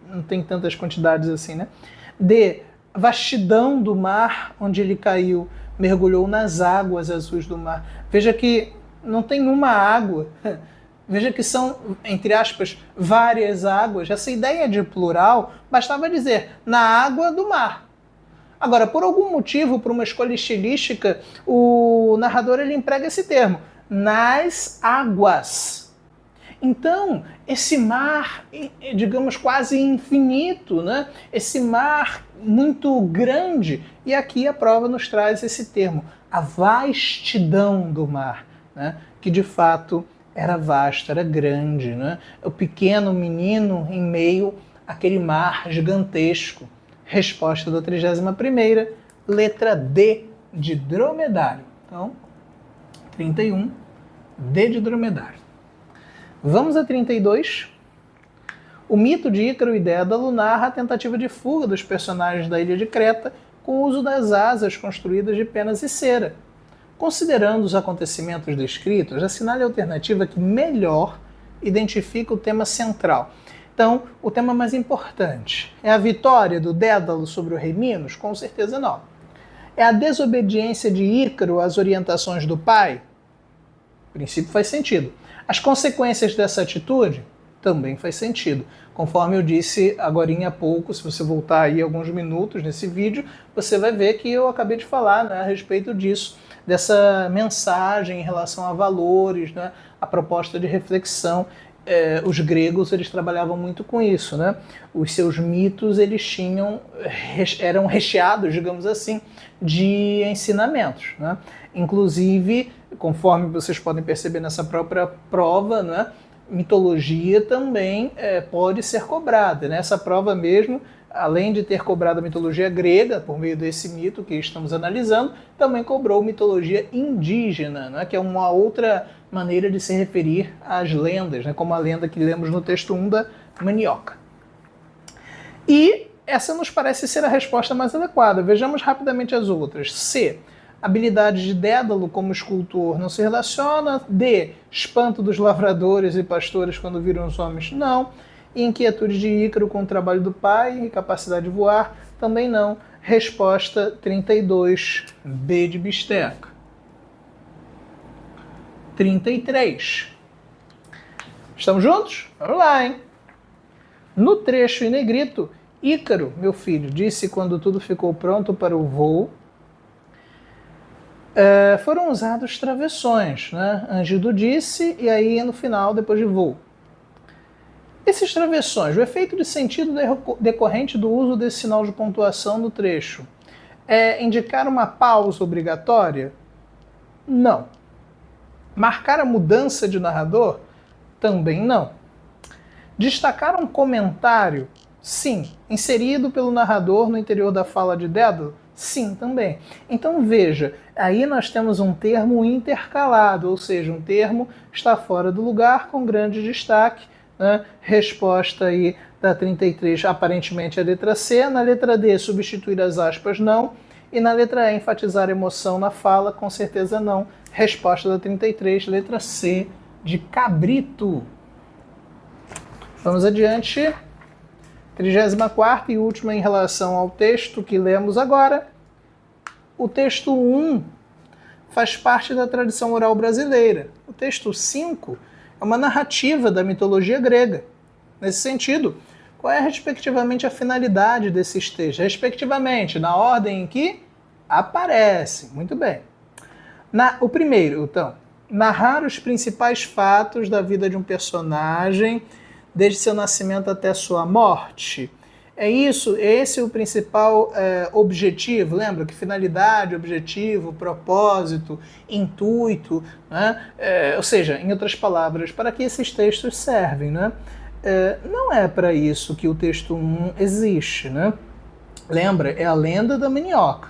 não tem tantas quantidades assim, né? D, vastidão do mar, onde ele caiu, mergulhou nas águas azuis do mar. Veja que não tem uma água. Veja que são, entre aspas, várias águas. Essa ideia de plural bastava dizer na água do mar. Agora, por algum motivo, por uma escolha estilística, o narrador ele emprega esse termo, nas águas. Então, esse mar, digamos, quase infinito, né? Esse mar muito grande, e aqui a prova nos traz esse termo, a vastidão do mar, né? Que de fato era vasto, era grande, né? O pequeno menino em meio àquele mar gigantesco. Resposta da 31ª, letra D de dromedário. Então, 31, D de dromedário. Vamos a 32. O mito de Ícaro e Dédalo narra a tentativa de fuga dos personagens da ilha de Creta com o uso das asas construídas de penas e cera. Considerando os acontecimentos descritos, assinale a alternativa que melhor identifica o tema central. Então, o tema mais importante é a vitória do Dédalo sobre o rei Minos? Com certeza não. É a desobediência de Ícaro às orientações do pai? O princípio faz sentido. As consequências dessa atitude? Também faz sentido. Conforme eu disse agorinha há pouco, se você voltar aí alguns minutos nesse vídeo, você vai ver que eu acabei de falar, né, a respeito disso, dessa mensagem em relação a valores, né, a proposta de reflexão. Os gregos eles trabalhavam muito com isso, né? Os seus mitos eles eram recheados, digamos assim, de ensinamentos, né? Inclusive, conforme vocês podem perceber nessa própria prova, né? Mitologia também pode ser cobrada. Nessa prova mesmo, além de ter cobrado a mitologia grega por meio desse mito que estamos analisando, também cobrou mitologia indígena, né? Que é uma outra maneira de se referir às lendas, né? Como a lenda que lemos no texto 1 da Manioca. E essa nos parece ser a resposta mais adequada. Vejamos rapidamente as outras. C. Habilidade de Dédalo como escultor não se relaciona. D. Espanto dos lavradores e pastores quando viram os homens? Não. Inquietude de Ícaro com o trabalho do pai e capacidade de voar? Também não. Resposta 32. B de bisteca. 33. Estamos juntos? Vamos lá, hein? No trecho em negrito, Ícaro, meu filho, disse quando tudo ficou pronto para o voo, foram usados travessões, né? Ângido disse, e aí no final, depois de voo. Esses travessões, o efeito de sentido decorrente do uso desse sinal de pontuação no trecho é indicar uma pausa obrigatória? Não. Marcar a mudança de narrador? Também não. Destacar um comentário? Sim. Inserido pelo narrador no interior da fala de Dédalo? Sim, também. Então veja, aí nós temos um termo intercalado, ou seja, um termo está fora do lugar com grande destaque, né? Resposta aí da 33, aparentemente a letra C. Na letra D, substituir as aspas, não. E na letra E, enfatizar emoção na fala, com certeza não. Resposta da 33, letra C, de cabrito. Vamos adiante. 34ª e última em relação ao texto que lemos agora. O texto 1 faz parte da tradição oral brasileira. O texto 5 é uma narrativa da mitologia grega. Nesse sentido, qual é respectivamente a finalidade desses textos? Respectivamente, na ordem em que aparece. Muito bem. O primeiro, então, narrar os principais fatos da vida de um personagem desde seu nascimento até sua morte. É isso, esse é o principal objetivo. Lembra que finalidade, objetivo, propósito, intuito, né? Ou seja, em outras palavras, para que esses textos servem, né? Não é para isso que o texto 1 existe, né? Lembra, é a lenda da Manioca.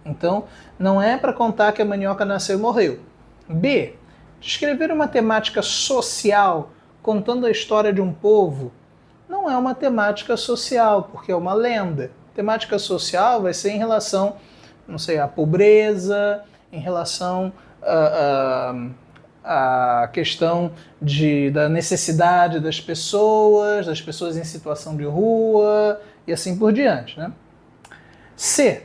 Então, não é para contar que a Manioca nasceu e morreu. B. Descrever uma temática social contando a história de um povo não é uma temática social, porque é uma lenda. Temática social vai ser em relação, não sei, à pobreza, em relação à questão da necessidade das pessoas em situação de rua e assim por diante, né? C.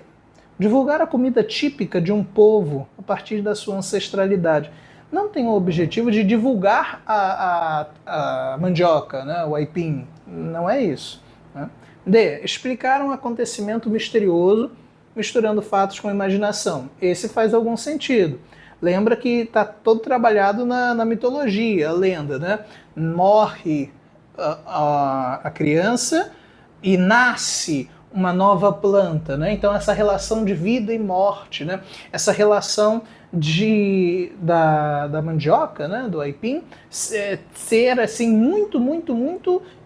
Divulgar a comida típica de um povo a partir da sua ancestralidade. Não tem o objetivo de divulgar a mandioca, né, o aipim. Não é isso. Né? D. Explicar um acontecimento misterioso misturando fatos com imaginação. Esse faz algum sentido. Lembra que está todo trabalhado na mitologia, a lenda, né? Morre a criança e nasce uma nova planta, né? Então essa relação de vida e morte, né? Essa relação da mandioca, né? Do aipim, ser assim muito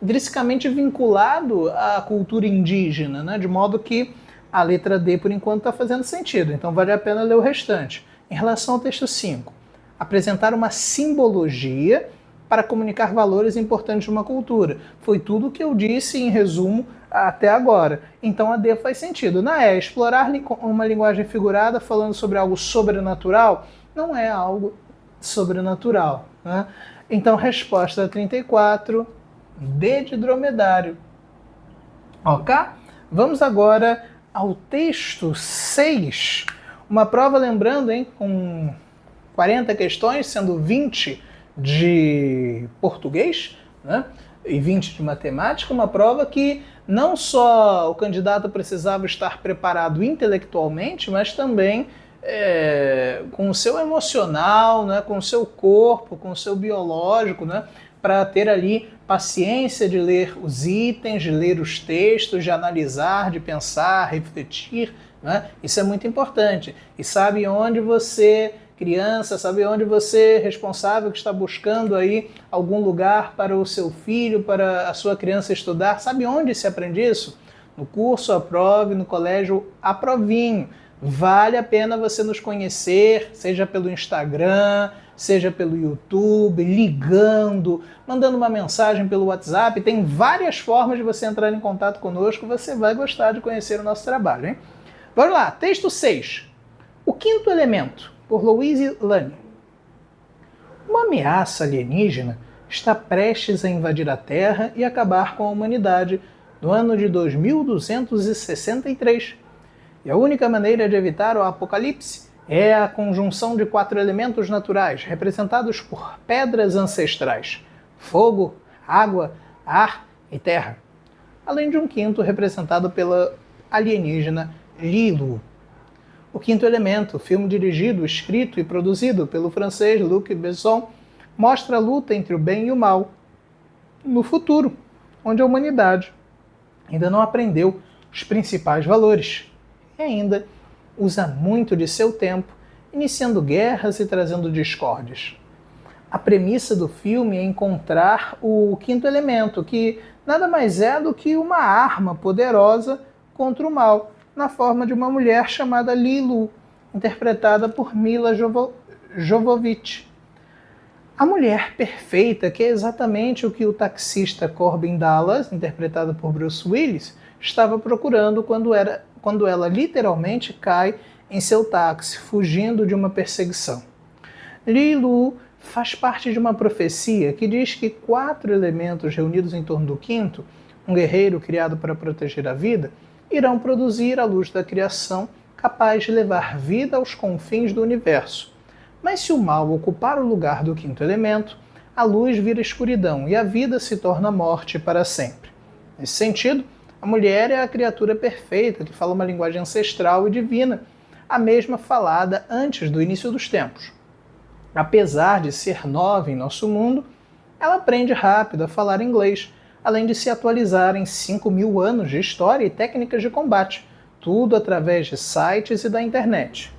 intrinsecamente vinculado à cultura indígena, né? De modo que a letra D, por enquanto, está fazendo sentido. Então vale a pena ler o restante. Em relação ao texto 5, apresentar uma simbologia para comunicar valores importantes de uma cultura. Foi tudo o que eu disse em resumo até agora. Então a D faz sentido. Na E, explorar uma linguagem figurada falando sobre algo sobrenatural não é algo sobrenatural. Né? Então, resposta 34, D de dromedário. Ok? Vamos agora ao texto 6. Uma prova, lembrando, hein, com 40 questões, sendo 20 de português, né, e 20 de matemática, uma prova que não só o candidato precisava estar preparado intelectualmente, mas também com o seu emocional, né, com o seu corpo, com o seu biológico, né, para ter ali paciência de ler os itens, de ler os textos, de analisar, de pensar, refletir, né? Isso é muito importante. E sabe onde você, criança, sabe onde você, responsável, que está buscando aí algum lugar para o seu filho, para a sua criança estudar, sabe onde se aprende isso? No curso Aprove, no colégio Aprovinho. Vale a pena você nos conhecer, seja pelo Instagram, seja pelo YouTube, ligando, mandando uma mensagem pelo WhatsApp. Tem várias formas de você entrar em contato conosco, você vai gostar de conhecer o nosso trabalho, hein? Vamos lá, texto 6. O quinto elemento, por Louise Lane. Uma ameaça alienígena está prestes a invadir a Terra e acabar com a humanidade no ano de 2263. E a única maneira de evitar o apocalipse é a conjunção de 4 elementos naturais, representados por pedras ancestrais: fogo, água, ar e terra. Além de um quinto representado pela alienígena Lilu. O Quinto Elemento, filme dirigido, escrito e produzido pelo francês Luc Besson, mostra a luta entre o bem e o mal no futuro, onde a humanidade ainda não aprendeu os principais valores e ainda usa muito de seu tempo, iniciando guerras e trazendo discórdias. A premissa do filme é encontrar o quinto elemento, que nada mais é do que uma arma poderosa contra o mal, na forma de uma mulher chamada Lilu, interpretada por Mila Jovovich. A mulher perfeita, que é exatamente o que o taxista Corbin Dallas, interpretado por Bruce Willis, estava procurando quando ela literalmente cai em seu táxi, fugindo de uma perseguição. Lilu faz parte de uma profecia que diz que 4 elementos reunidos em torno do quinto, um guerreiro criado para proteger a vida, irão produzir a luz da criação capaz de levar vida aos confins do universo. Mas se o mal ocupar o lugar do quinto elemento, a luz vira escuridão e a vida se torna morte para sempre. Nesse sentido, a mulher é a criatura perfeita que fala uma linguagem ancestral e divina, a mesma falada antes do início dos tempos. Apesar de ser nova em nosso mundo, ela aprende rápido a falar inglês, além de se atualizar em 5.000 anos de história e técnicas de combate, tudo através de sites e da internet.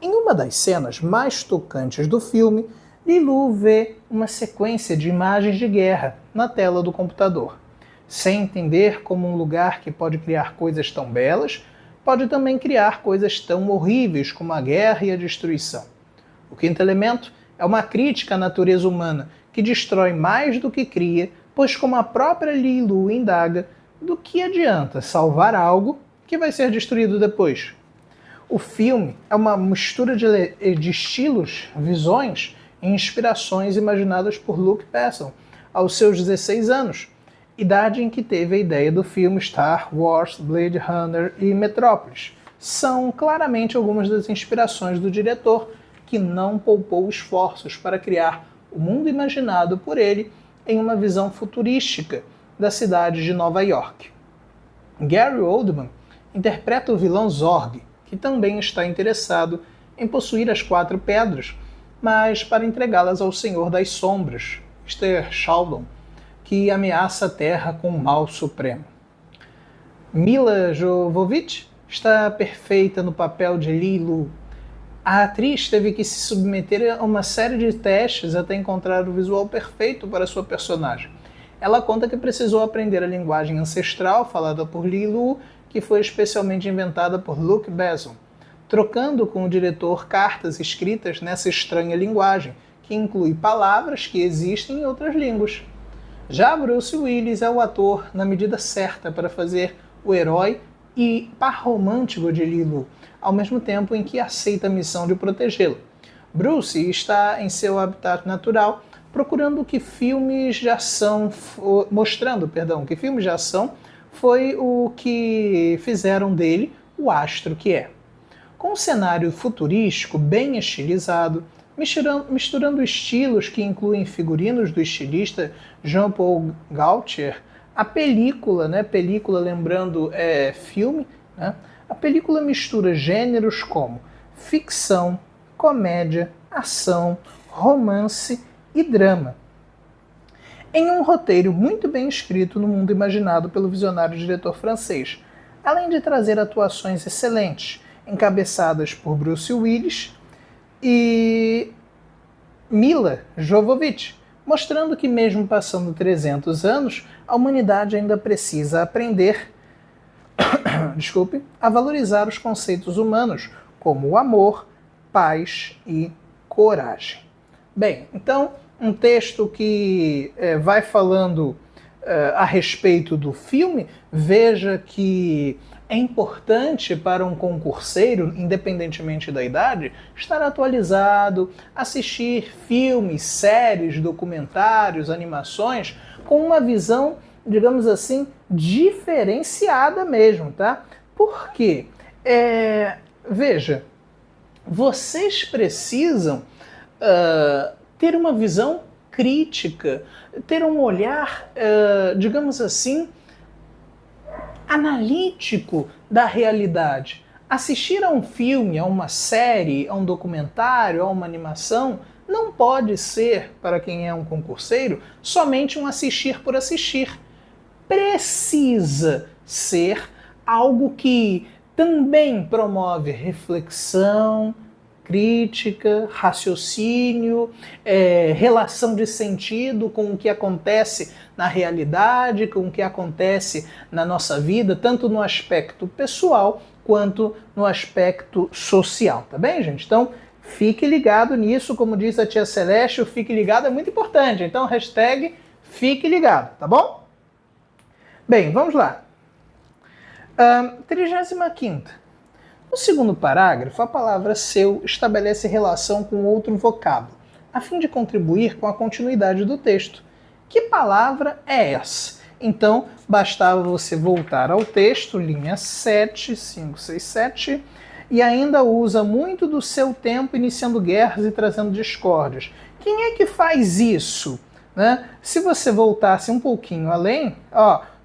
Em uma das cenas mais tocantes do filme, Lilu vê uma sequência de imagens de guerra na tela do computador. Sem entender como um lugar que pode criar coisas tão belas, pode também criar coisas tão horríveis como a guerra e a destruição. O quinto elemento é uma crítica à natureza humana, que destrói mais do que cria, pois como a própria Lilu indaga, do que adianta salvar algo que vai ser destruído depois? O filme é uma mistura de estilos, visões e inspirações imaginadas por Luc Besson aos seus 16 anos, idade em que teve a ideia do filme Star Wars, Blade Runner e Metrópolis. São claramente algumas das inspirações do diretor, que não poupou esforços para criar o mundo imaginado por ele em uma visão futurística da cidade de Nova York. Gary Oldman interpreta o vilão Zorg, que também está interessado em possuir as 4 pedras, mas para entregá-las ao Senhor das Sombras, Mr. Sheldon, que ameaça a Terra com o mal supremo. Mila Jovovich está perfeita no papel de Lilu. A atriz teve que se submeter a uma série de testes até encontrar o visual perfeito para sua personagem. Ela conta que precisou aprender a linguagem ancestral falada por Lilu, que foi especialmente inventada por Luc Besson, trocando com o diretor cartas escritas nessa estranha linguagem, que inclui palavras que existem em outras línguas. Já Bruce Willis é o ator na medida certa para fazer o herói e par romântico de Lilu, ao mesmo tempo em que aceita a missão de protegê-la. Bruce está em seu habitat natural, mostrando que filmes de ação foi o que fizeram dele o astro que é. Com um cenário futurístico bem estilizado, misturando estilos que incluem figurinos do estilista Jean-Paul Gaultier, a película lembrando filme, né? A película mistura gêneros como ficção, comédia, ação, romance e drama, em um roteiro muito bem escrito no mundo imaginado pelo visionário diretor francês, além de trazer atuações excelentes, encabeçadas por Bruce Willis e Mila Jovovich, mostrando que mesmo passando 300 anos, a humanidade ainda precisa aprender a valorizar os conceitos humanos, como o amor, paz e coragem. Bem, então, um texto que vai falando a respeito do filme, veja que é importante para um concurseiro, independentemente da idade, estar atualizado, assistir filmes, séries, documentários, animações, com uma visão, digamos assim, diferenciada mesmo, tá? Por quê? Veja, vocês precisam ter uma visão crítica, ter um olhar, digamos assim, analítico da realidade. Assistir a um filme, a uma série, a um documentário, a uma animação, não pode ser, para quem é um concurseiro, somente um assistir por assistir. Precisa ser algo que também promove reflexão, crítica, raciocínio, relação de sentido com o que acontece na realidade, com o que acontece na nossa vida, tanto no aspecto pessoal quanto no aspecto social, tá bem, gente? Então, fique ligado nisso, como diz a tia Celeste, o fique ligado é muito importante, então hashtag fique ligado, tá bom? Bem, vamos lá. 35ª. No segundo parágrafo, a palavra seu estabelece relação com outro vocábulo, a fim de contribuir com a continuidade do texto. Que palavra é essa? Então, bastava você voltar ao texto, linha 7, 5, 6, 7, e ainda usa muito do seu tempo iniciando guerras e trazendo discórdias. Quem é que faz isso? Né? Se você voltasse um pouquinho além,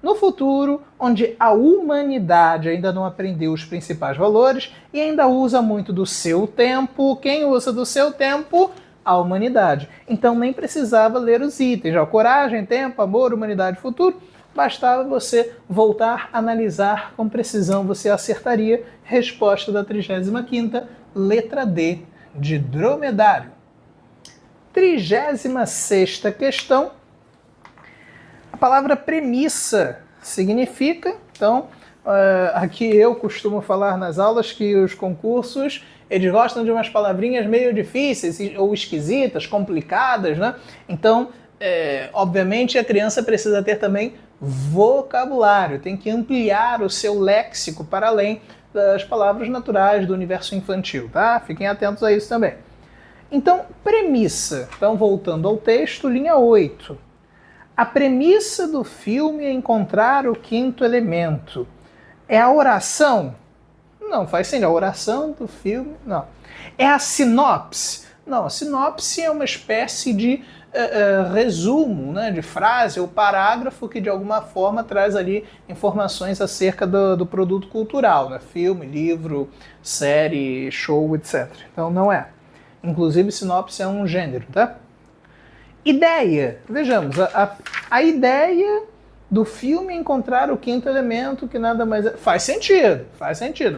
no futuro, onde a humanidade ainda não aprendeu os principais valores e ainda usa muito do seu tempo, quem usa do seu tempo? A humanidade. Então nem precisava ler os itens. Coragem, tempo, amor, humanidade, futuro. Bastava você voltar a analisar com precisão, você acertaria. Resposta da 35ª, letra D, de dromedário. 36ª questão. A palavra premissa significa, então, aqui eu costumo falar nas aulas que os concursos, eles gostam de umas palavrinhas meio difíceis ou esquisitas, complicadas, né? Então, obviamente, a criança precisa ter também vocabulário, tem que ampliar o seu léxico para além das palavras naturais do universo infantil, tá? Fiquem atentos a isso também. Então, premissa. Então, voltando ao texto, linha 8. A premissa do filme é encontrar o quinto elemento. É a oração? Não, faz sentido. A oração do filme? Não. É a sinopse? Não, a sinopse é uma espécie de resumo, né, de frase ou parágrafo que de alguma forma traz ali informações acerca do produto cultural, né? Filme, livro, série, show, etc. Então não é. Inclusive sinopse é um gênero, tá? Ideia. Vejamos, a ideia do filme é encontrar o quinto elemento, que nada mais é. Faz sentido.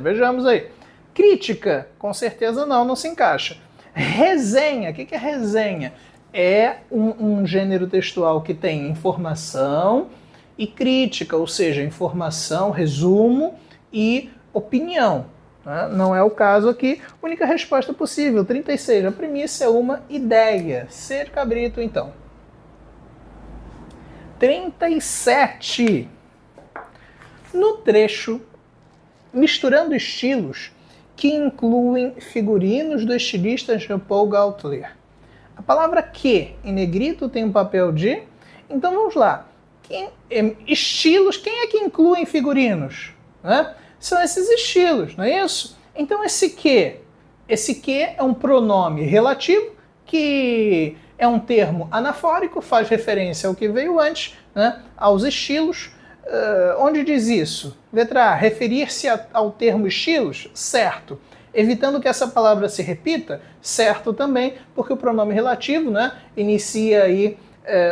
Vejamos aí. Crítica, com certeza não se encaixa. Resenha, o que é resenha? É um gênero textual que tem informação e crítica, ou seja, informação, resumo e opinião. Né? Não é o caso aqui. Única resposta possível, 36. A premissa é uma ideia. C de cabrito, então. 37. No trecho, misturando estilos que incluem figurinos do estilista Jean-Paul Gaultier. A palavra que em negrito tem um papel de... Então vamos lá. Estilos, quem é que inclui figurinos? Né? São esses estilos, não é isso? Então esse que é um pronome relativo, que é um termo anafórico, faz referência ao que veio antes, né? Aos estilos. Onde diz isso? Letra A, referir-se ao termo estilos? Certo. Evitando que essa palavra se repita? Certo também, porque o pronome relativo, né, inicia aí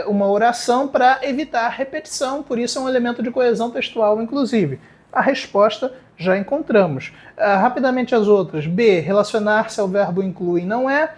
uma oração para evitar repetição, por isso é um elemento de coesão textual, inclusive. A resposta já encontramos. Rapidamente as outras. B, relacionar-se ao verbo inclui não é,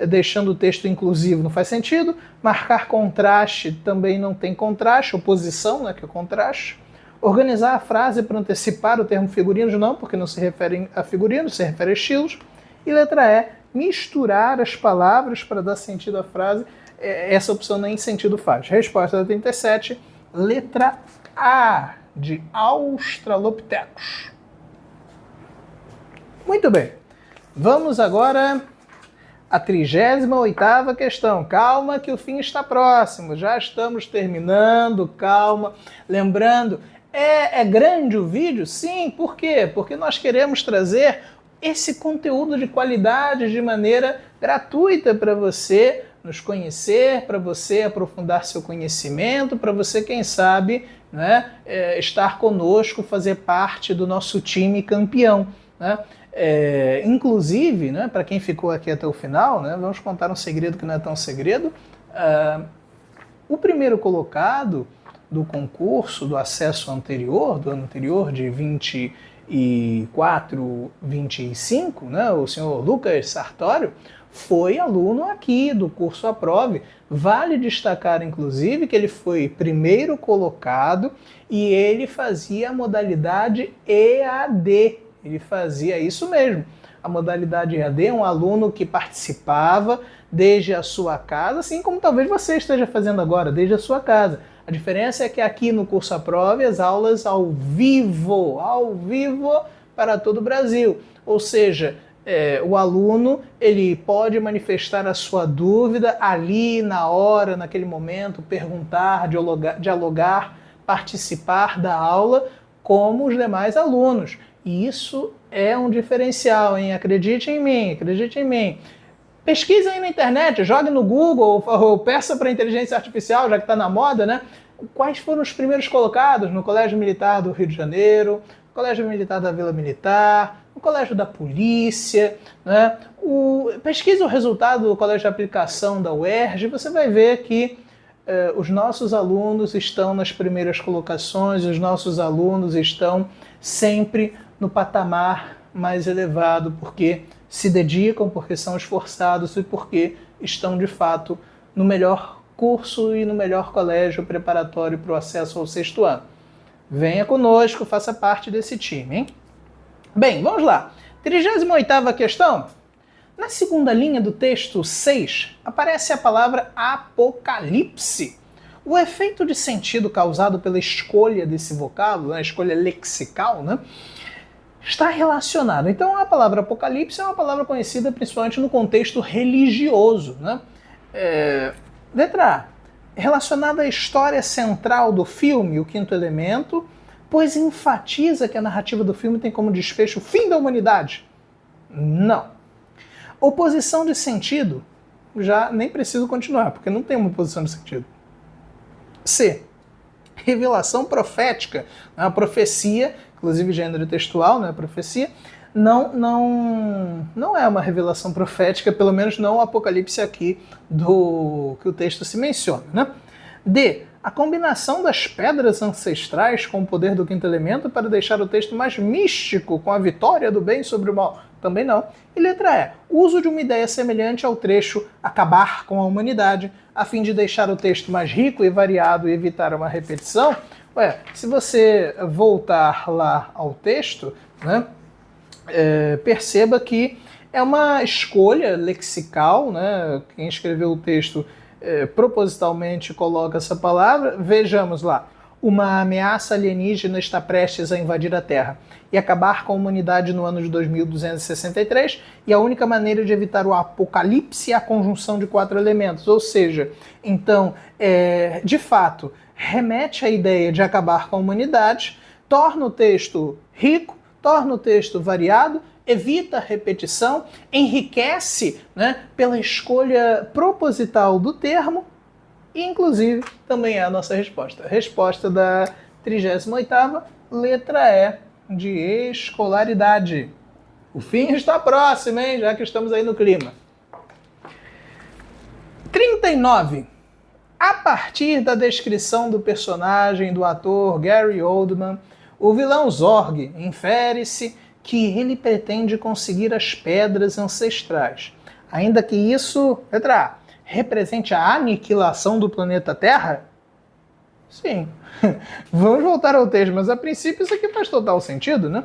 deixando o texto inclusivo não faz sentido. Marcar contraste também não tem contraste, oposição, né, que é contraste. Organizar a frase para antecipar o termo figurinos não, porque não se refere a figurinos, se refere a estilos. E letra E, misturar as palavras para dar sentido à frase. Essa opção nem sentido faz. Resposta da 37, letra A, de Australopithecus. Muito bem. Vamos agora à 38ª questão. Calma que o fim está próximo. Já estamos terminando, calma. Lembrando, é grande o vídeo? Sim, por quê? Porque nós queremos trazer esse conteúdo de qualidade de maneira gratuita para você nos conhecer, para você aprofundar seu conhecimento, para você, quem sabe, né, estar conosco, fazer parte do nosso time campeão. Né? Inclusive, né, para quem ficou aqui até o final, né, vamos contar um segredo que não é tão segredo. O primeiro colocado do concurso, do acesso anterior, do ano anterior, de 24, 25, né, o senhor Lucas Sartório, foi aluno aqui do curso Aprove. Vale destacar, inclusive, que ele foi primeiro colocado e ele fazia a modalidade EAD. Ele fazia isso mesmo. A modalidade EAD é um aluno que participava desde a sua casa, assim como talvez você esteja fazendo agora, desde a sua casa. A diferença é que aqui no curso Aprove as aulas ao vivo para todo o Brasil. Ou seja, o aluno ele pode manifestar a sua dúvida ali, na hora, naquele momento, perguntar, dialogar, participar da aula como os demais alunos. E isso é um diferencial, hein? Acredite em mim, acredite em mim. Pesquise aí na internet, jogue no Google ou peça para a inteligência artificial, já que está na moda, né? Quais foram os primeiros colocados no Colégio Militar do Rio de Janeiro, no Colégio Militar da Vila Militar, no Colégio da Polícia, né? Pesquise o resultado do Colégio de Aplicação da UERJ, você vai ver que os nossos alunos estão nas primeiras colocações, os nossos alunos estão sempre no patamar mais elevado, porque se dedicam, porque são esforçados e porque estão, de fato, no melhor curso e no melhor colégio preparatório para o acesso ao 6º ano. Venha conosco, faça parte desse time, hein? Bem, vamos lá. 38ª questão. Na segunda linha do texto 6, aparece a palavra apocalipse. O efeito de sentido causado pela escolha desse vocábulo, a escolha lexical, né, está relacionado. Então a palavra apocalipse é uma palavra conhecida principalmente no contexto religioso, né? Letra A. Relacionada à história central do filme, O Quinto Elemento, pois enfatiza que a narrativa do filme tem como desfecho o fim da humanidade. Não. Oposição de sentido, já nem preciso continuar, porque não tem uma oposição de sentido. C. Revelação profética, a profecia, inclusive gênero textual, né, profecia, não é uma revelação profética, pelo menos não o Apocalipse aqui do que o texto se menciona, né? D. A combinação das pedras ancestrais com o poder do quinto elemento para deixar o texto mais místico com a vitória do bem sobre o mal. Também não. E letra E. Uso de uma ideia semelhante ao trecho acabar com a humanidade, a fim de deixar o texto mais rico e variado e evitar uma repetição. Se você voltar lá ao texto, né, perceba que é uma escolha lexical, né? Quem escreveu o texto propositalmente coloca essa palavra. Vejamos lá. Uma ameaça alienígena está prestes a invadir a Terra e acabar com a humanidade no ano de 2263, e a única maneira de evitar o apocalipse é a conjunção de 4 elementos. Ou seja, então, de fato, remete à ideia de acabar com a humanidade, torna o texto rico, torna o texto variado, evita a repetição, enriquece, né, pela escolha proposital do termo, e inclusive também é a nossa resposta. Resposta da 38ª, letra E, de escolaridade. O fim está próximo, hein? Já que estamos aí no clima. 39. A partir da descrição do personagem do ator Gary Oldman, o vilão Zorg infere-se que ele pretende conseguir as pedras ancestrais, ainda que isso, letra A, represente a aniquilação do planeta Terra? Sim. Vamos voltar ao texto, mas a princípio isso aqui faz total sentido, né?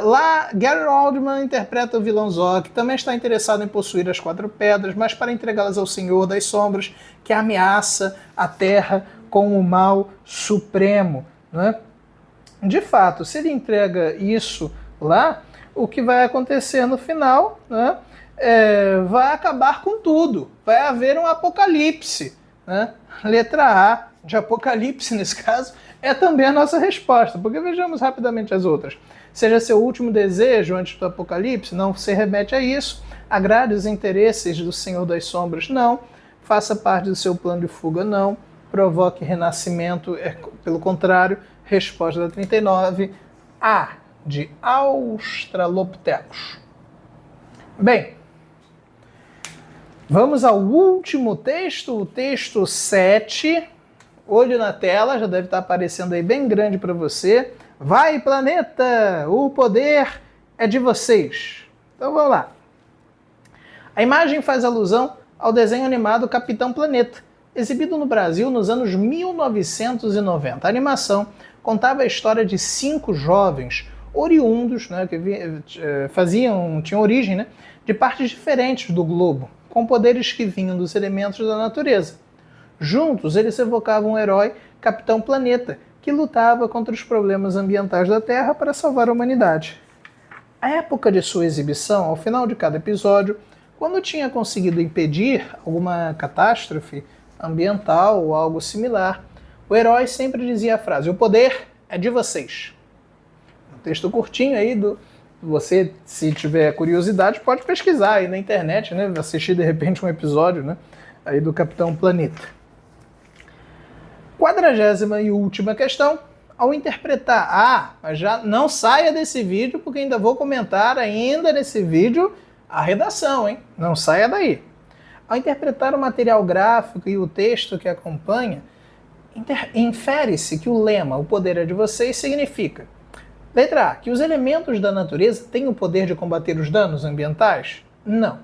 Lá, Gary Oldman interpreta o vilão Zorg, que também está interessado em possuir as 4 pedras, mas para entregá-las ao Senhor das Sombras, que ameaça a Terra com o mal supremo, né? De fato, se ele entrega isso lá, o que vai acontecer no final, né, vai acabar com tudo. Vai haver um apocalipse, né? Letra A de apocalipse, nesse caso, é também a nossa resposta, porque vejamos rapidamente as outras. Seja seu último desejo antes do apocalipse, não se remete a isso. Agrade os interesses do Senhor das Sombras, não. Faça parte do seu plano de fuga, não. Provoque renascimento, pelo contrário. Resposta da 39, A, de Australopithecus. Bem, vamos ao último texto, o texto 7. Olho na tela, já deve estar aparecendo aí bem grande para você. Vai, planeta! O poder é de vocês. Então vamos lá. A imagem faz alusão ao desenho animado Capitão Planeta, exibido no Brasil nos anos 1990. A animação contava a história de 5 jovens oriundos, né, que tinham origem, né, de partes diferentes do globo, com poderes que vinham dos elementos da natureza. Juntos, eles evocavam o herói Capitão Planeta, que lutava contra os problemas ambientais da Terra para salvar a humanidade. À época de sua exibição, ao final de cada episódio, quando tinha conseguido impedir alguma catástrofe ambiental ou algo similar, o herói sempre dizia a frase: "O poder é de vocês". Um texto curtinho aí, você, se tiver curiosidade, pode pesquisar aí na internet, né? Assistir de repente um episódio, né, aí do Capitão Planeta. 40ª e última questão. Ao interpretar, mas já não saia desse vídeo, porque ainda vou comentar ainda nesse vídeo a redação, hein? Não saia daí. Ao interpretar o material gráfico e o texto que acompanha, infere-se que o lema "o poder é de vocês" significa: letra A, que os elementos da natureza têm o poder de combater os danos ambientais? Não.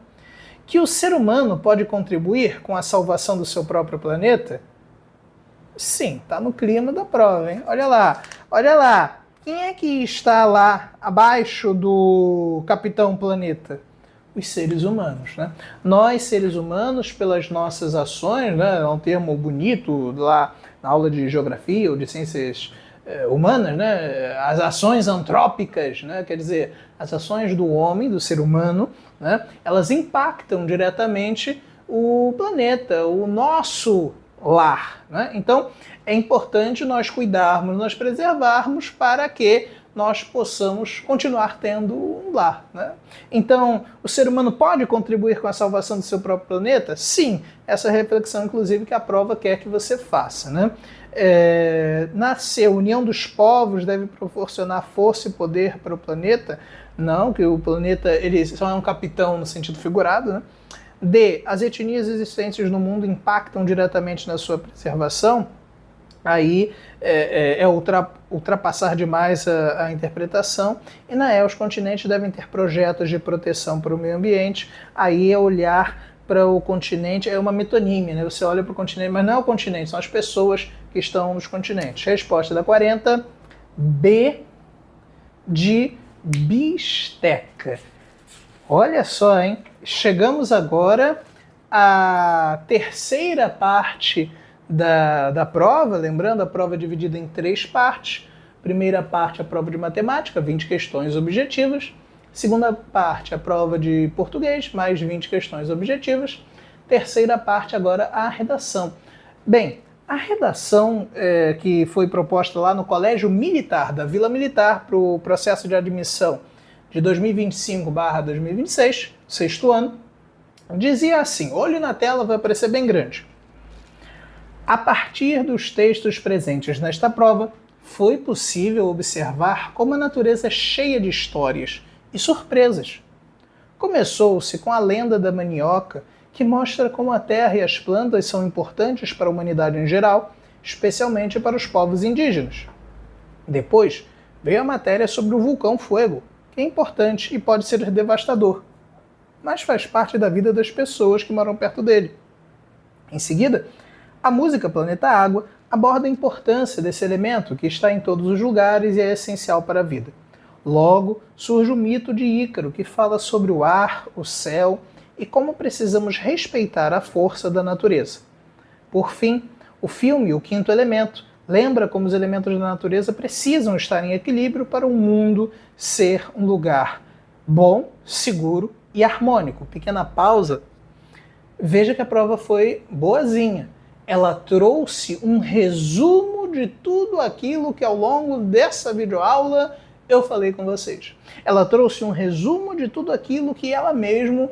Que o ser humano pode contribuir com a salvação do seu próprio planeta? Sim, tá no clima da prova, hein? Olha lá, olha lá. Quem é que está lá abaixo do Capitão Planeta? Os seres humanos, né? Nós, seres humanos, pelas nossas ações, né? É um termo bonito lá na aula de geografia ou de ciências humanas, né? As ações antrópicas, né? Quer dizer, as ações do homem, do ser humano, né? Elas impactam diretamente o planeta, o nosso lar, né? Então, é importante nós cuidarmos, nós preservarmos para que nós possamos continuar tendo um lar, né? Então, o ser humano pode contribuir com a salvação do seu próprio planeta? Sim, essa é a reflexão, inclusive, que a prova quer que você faça, né? Nascer, a união dos povos deve proporcionar força e poder para o planeta? Não, que o planeta ele só é um capitão no sentido figurado, né? D. As etnias existentes no mundo impactam diretamente na sua preservação? Aí ultrapassar demais a interpretação. E na E, os continentes devem ter projetos de proteção para o meio ambiente. Aí é olhar para o continente, é uma metonímia, né? Você olha para o continente, mas não é o continente, são as pessoas que estão nos continentes. Resposta da 40, B de bisteca. Olha só, hein? Chegamos agora à terceira parte da prova, lembrando, a prova é dividida em 3 partes. Primeira parte, a prova de matemática, 20 questões objetivas. Segunda parte, a prova de português, mais 20 questões objetivas. Terceira parte, agora, a redação. Bem, a redação que foi proposta lá no Colégio Militar, da Vila Militar, para o processo de admissão de 2025/2026, sexto ano, dizia assim, olho na tela, vai aparecer bem grande. A partir dos textos presentes nesta prova, foi possível observar como a natureza é cheia de histórias e surpresas. Começou-se com a lenda da manioca, que mostra como a terra e as plantas são importantes para a humanidade em geral, especialmente para os povos indígenas. Depois, veio a matéria sobre o vulcão Fuego, que é importante e pode ser devastador, mas faz parte da vida das pessoas que moram perto dele. Em seguida, a música Planeta Água aborda a importância desse elemento que está em todos os lugares e é essencial para a vida. Logo, surge o mito de Ícaro, que fala sobre o ar, o céu e como precisamos respeitar a força da natureza. Por fim, o filme O Quinto Elemento lembra como os elementos da natureza precisam estar em equilíbrio para o mundo ser um lugar bom, seguro e harmônico. Pequena pausa. Veja que a prova foi boazinha. Ela trouxe um resumo de tudo aquilo que ao longo dessa videoaula eu falei com vocês. Ela trouxe um resumo de tudo aquilo que ela mesma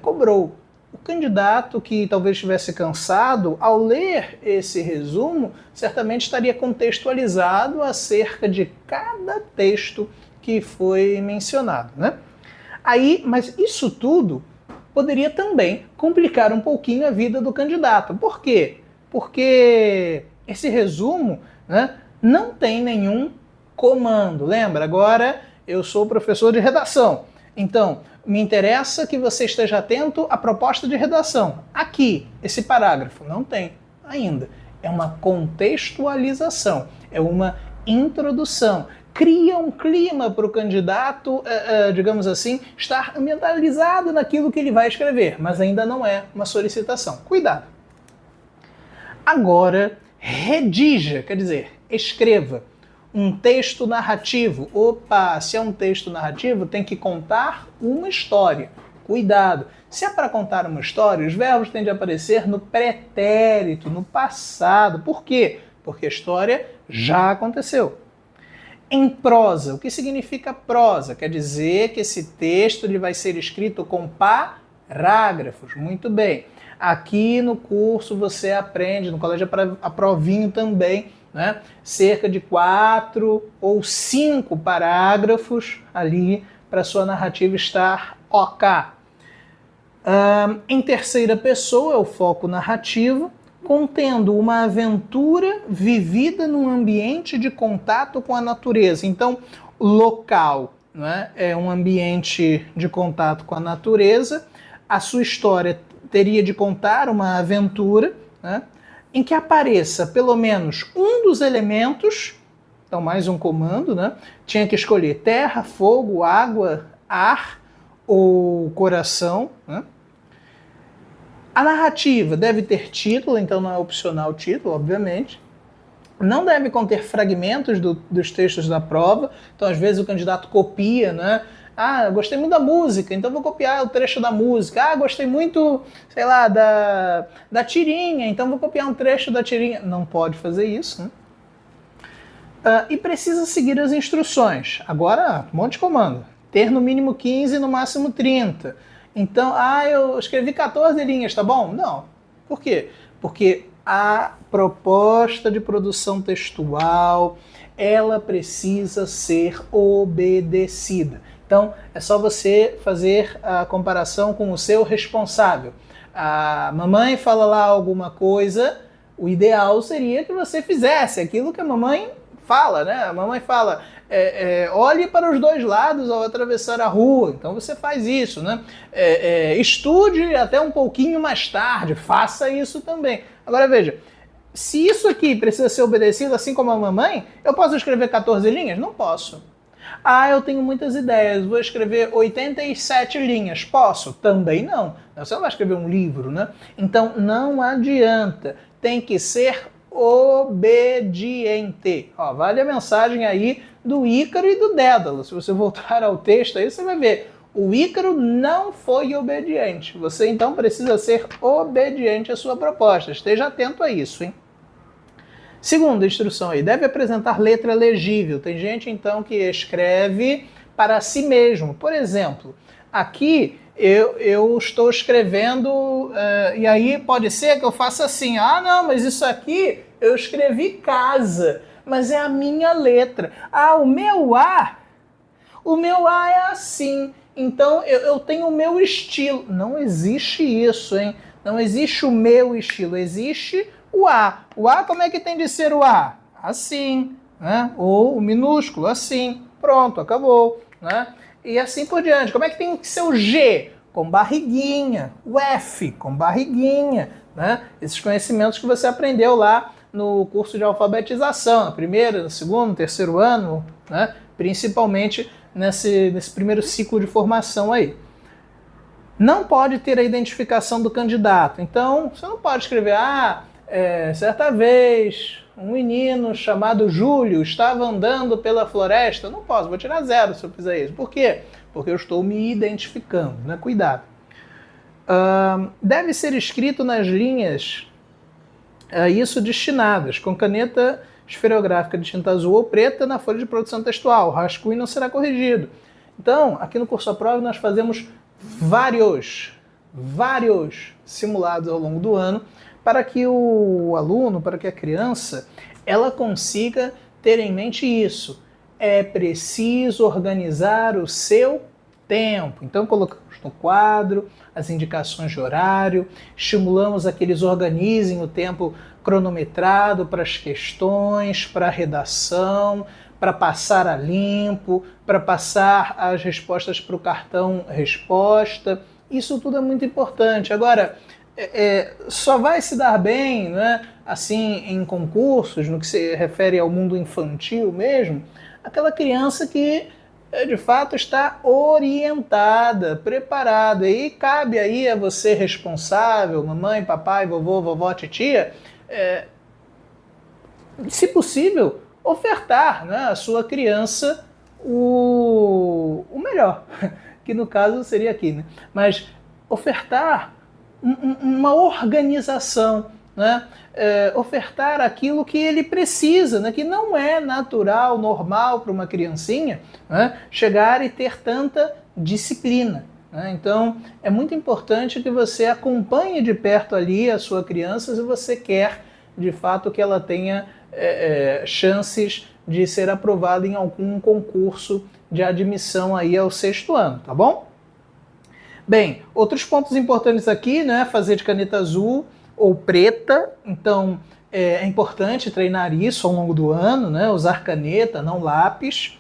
cobrou. O candidato que talvez estivesse cansado, ao ler esse resumo, certamente estaria contextualizado acerca de cada texto que foi mencionado, né? Mas isso tudo poderia também complicar um pouquinho a vida do candidato. Por quê? Porque esse resumo, né, não tem nenhum comando. Lembra? Agora eu sou professor de redação. Então, me interessa que você esteja atento à proposta de redação. Aqui, esse parágrafo, não tem ainda. É uma contextualização, é uma introdução. Cria um clima para o candidato, digamos assim, estar ambientalizado naquilo que ele vai escrever, mas ainda não é uma solicitação. Cuidado! Agora, redija, quer dizer, escreva um texto narrativo. Opa, se é um texto narrativo, tem que contar uma história. Cuidado! Se é para contar uma história, os verbos tendem a aparecer no pretérito, no passado. Por quê? Porque a história já aconteceu. Em prosa, o que significa prosa? Quer dizer que esse texto ele vai ser escrito com parágrafos. Muito bem. Aqui no curso você aprende, no colégio Aprovinho também, né? Cerca de 4 ou 5 parágrafos ali para sua narrativa estar ok. Em terceira pessoa é o foco narrativo, contendo uma aventura vivida num ambiente de contato com a natureza. Então, local, né, é um ambiente de contato com a natureza. A sua história teria de contar uma aventura, né, em que apareça pelo menos um dos elementos, então mais um comando, né? Tinha que escolher terra, fogo, água, ar ou coração, né? A narrativa deve ter título, então não é opcional o título, obviamente. não deve conter fragmentos dos textos da prova. Então, às vezes, o candidato copia, né? Ah, gostei muito da música, então vou copiar o trecho da música. Ah, gostei muito, sei lá, da tirinha, então vou copiar um trecho da tirinha. Não pode fazer isso, né? E precisa seguir as instruções. Agora, um monte de comando. Ter no mínimo 15, no máximo 30. Então, eu escrevi 14 linhas, tá bom? Não. Por quê? Porque a proposta de produção textual, ela precisa ser obedecida. Então, é só você fazer a comparação com o seu responsável. A mamãe fala lá alguma coisa, o ideal seria que você fizesse aquilo que a mamãe fala, né? A mamãe fala, olhe para os dois lados ao atravessar a rua. Então você faz isso, né? Estude até um pouquinho mais tarde, faça isso também. Agora veja, se isso aqui precisa ser obedecido assim como a mamãe, eu posso escrever 14 linhas? Não posso. Eu tenho muitas ideias, vou escrever 87 linhas. Posso? Também não. Você não vai escrever um livro, né? Então não adianta. Tem que ser obediente. Vale a mensagem aí do Ícaro e do Dédalo. Se você voltar ao texto aí, você vai ver. O Ícaro não foi obediente. Você então precisa ser obediente à sua proposta. Esteja atento a isso, hein? Segunda instrução aí, deve apresentar letra legível. Tem gente então que escreve para si mesmo. Por exemplo, aqui eu estou escrevendo e aí pode ser que eu faça assim, não, mas isso aqui eu escrevi casa, mas é a minha letra. O meu A é assim, então eu tenho o meu estilo. Não existe isso, hein? Não existe o meu estilo, existe o A. O A, como é que tem de ser o A? Assim, né? Ou o minúsculo, assim. Pronto, acabou, né? E assim por diante. Como é que tem que ser o G? Com barriguinha. O F, com barriguinha, né? Esses conhecimentos que você aprendeu lá no curso de alfabetização, no primeiro, no segundo, no terceiro ano, né? Principalmente nesse primeiro ciclo de formação aí. Não pode ter a identificação do candidato. Então, você não pode escrever, certa vez, um menino chamado Júlio estava andando pela floresta. Não posso, vou tirar 0 se eu fizer isso. Por quê? Porque eu estou me identificando, né? Cuidado. Deve ser escrito nas linhas isso destinadas, com caneta esferográfica de tinta azul ou preta na folha de produção textual. O rascunho não será corrigido. Então, aqui no curso à prova nós fazemos vários simulados ao longo do ano para que o aluno, para que a criança, ela consiga ter em mente isso. É preciso organizar o seu tempo. Então colocamos no quadro as indicações de horário, estimulamos a que eles organizem o tempo cronometrado para as questões, para a redação, para passar a limpo, para passar as respostas para o cartão resposta. Isso tudo é muito importante. Agora, só vai se dar bem, né, assim, em concursos, no que se refere ao mundo infantil mesmo, aquela criança que de fato está orientada, preparada. E cabe aí a você responsável, mamãe, papai, vovô, vovó, titia, se possível, ofertar, né, à sua criança o melhor, que no caso seria aqui, né? Mas ofertar uma organização, né? Ofertar aquilo que ele precisa, né? Que não é natural, normal para uma criancinha, né? Chegar e ter tanta disciplina, né? Então é muito importante que você acompanhe de perto ali a sua criança se você quer de fato que ela tenha chances de ser aprovada em algum concurso de admissão aí ao 6º ano, tá bom? Bem, outros pontos importantes aqui, né? Fazer de caneta azul ou preta, então é importante treinar isso ao longo do ano, né? Usar caneta, não lápis.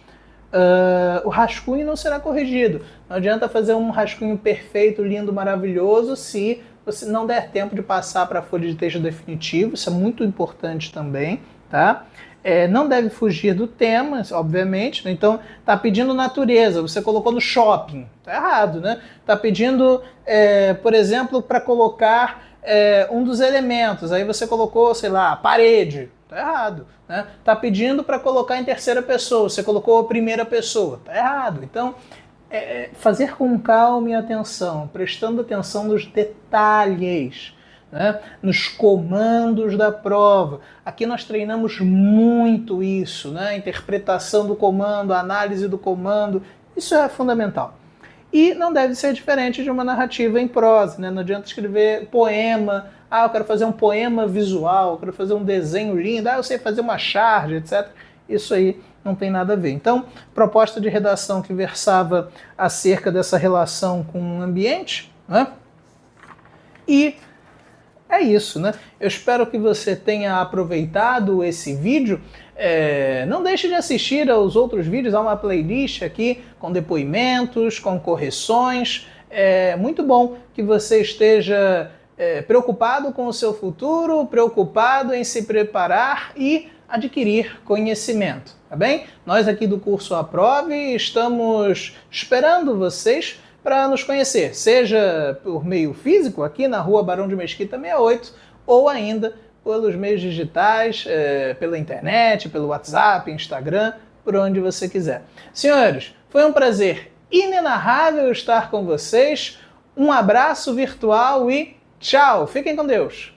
O rascunho não será corrigido. Não adianta fazer um rascunho perfeito, lindo, maravilhoso, se você não der tempo de passar para a folha de texto definitivo. Isso é muito importante também, tá? Não deve fugir do tema, obviamente, né? Então, tá pedindo natureza, você colocou no shopping, tá errado, né? Tá pedindo, por exemplo, para colocar um dos elementos, aí você colocou, sei lá, parede, Tá errado, né? Tá pedindo para colocar em terceira pessoa, você colocou a primeira pessoa, tá errado. Então, fazer com calma e atenção, prestando atenção nos detalhes, né? Nos comandos da prova. Aqui nós treinamos muito isso, né? Interpretação do comando, análise do comando, isso é fundamental. E não deve ser diferente de uma narrativa em prosa, né? Não adianta escrever poema, eu quero fazer um poema visual, eu quero fazer um desenho lindo, eu sei fazer uma charge, etc. Isso aí não tem nada a ver. Então, proposta de redação que versava acerca dessa relação com o ambiente, né? E é isso, né? Eu espero que você tenha aproveitado esse vídeo. Não deixe de assistir aos outros vídeos, há uma playlist aqui com depoimentos, com correções. É muito bom que você esteja preocupado com o seu futuro, preocupado em se preparar e adquirir conhecimento, tá bem? Nós aqui do curso Aprove estamos esperando vocês para nos conhecer, seja por meio físico, aqui na Rua Barão de Mesquita 68, ou ainda pelos meios digitais, pela internet, pelo WhatsApp, Instagram, por onde você quiser. Senhores, foi um prazer inenarrável estar com vocês, um abraço virtual e tchau! Fiquem com Deus!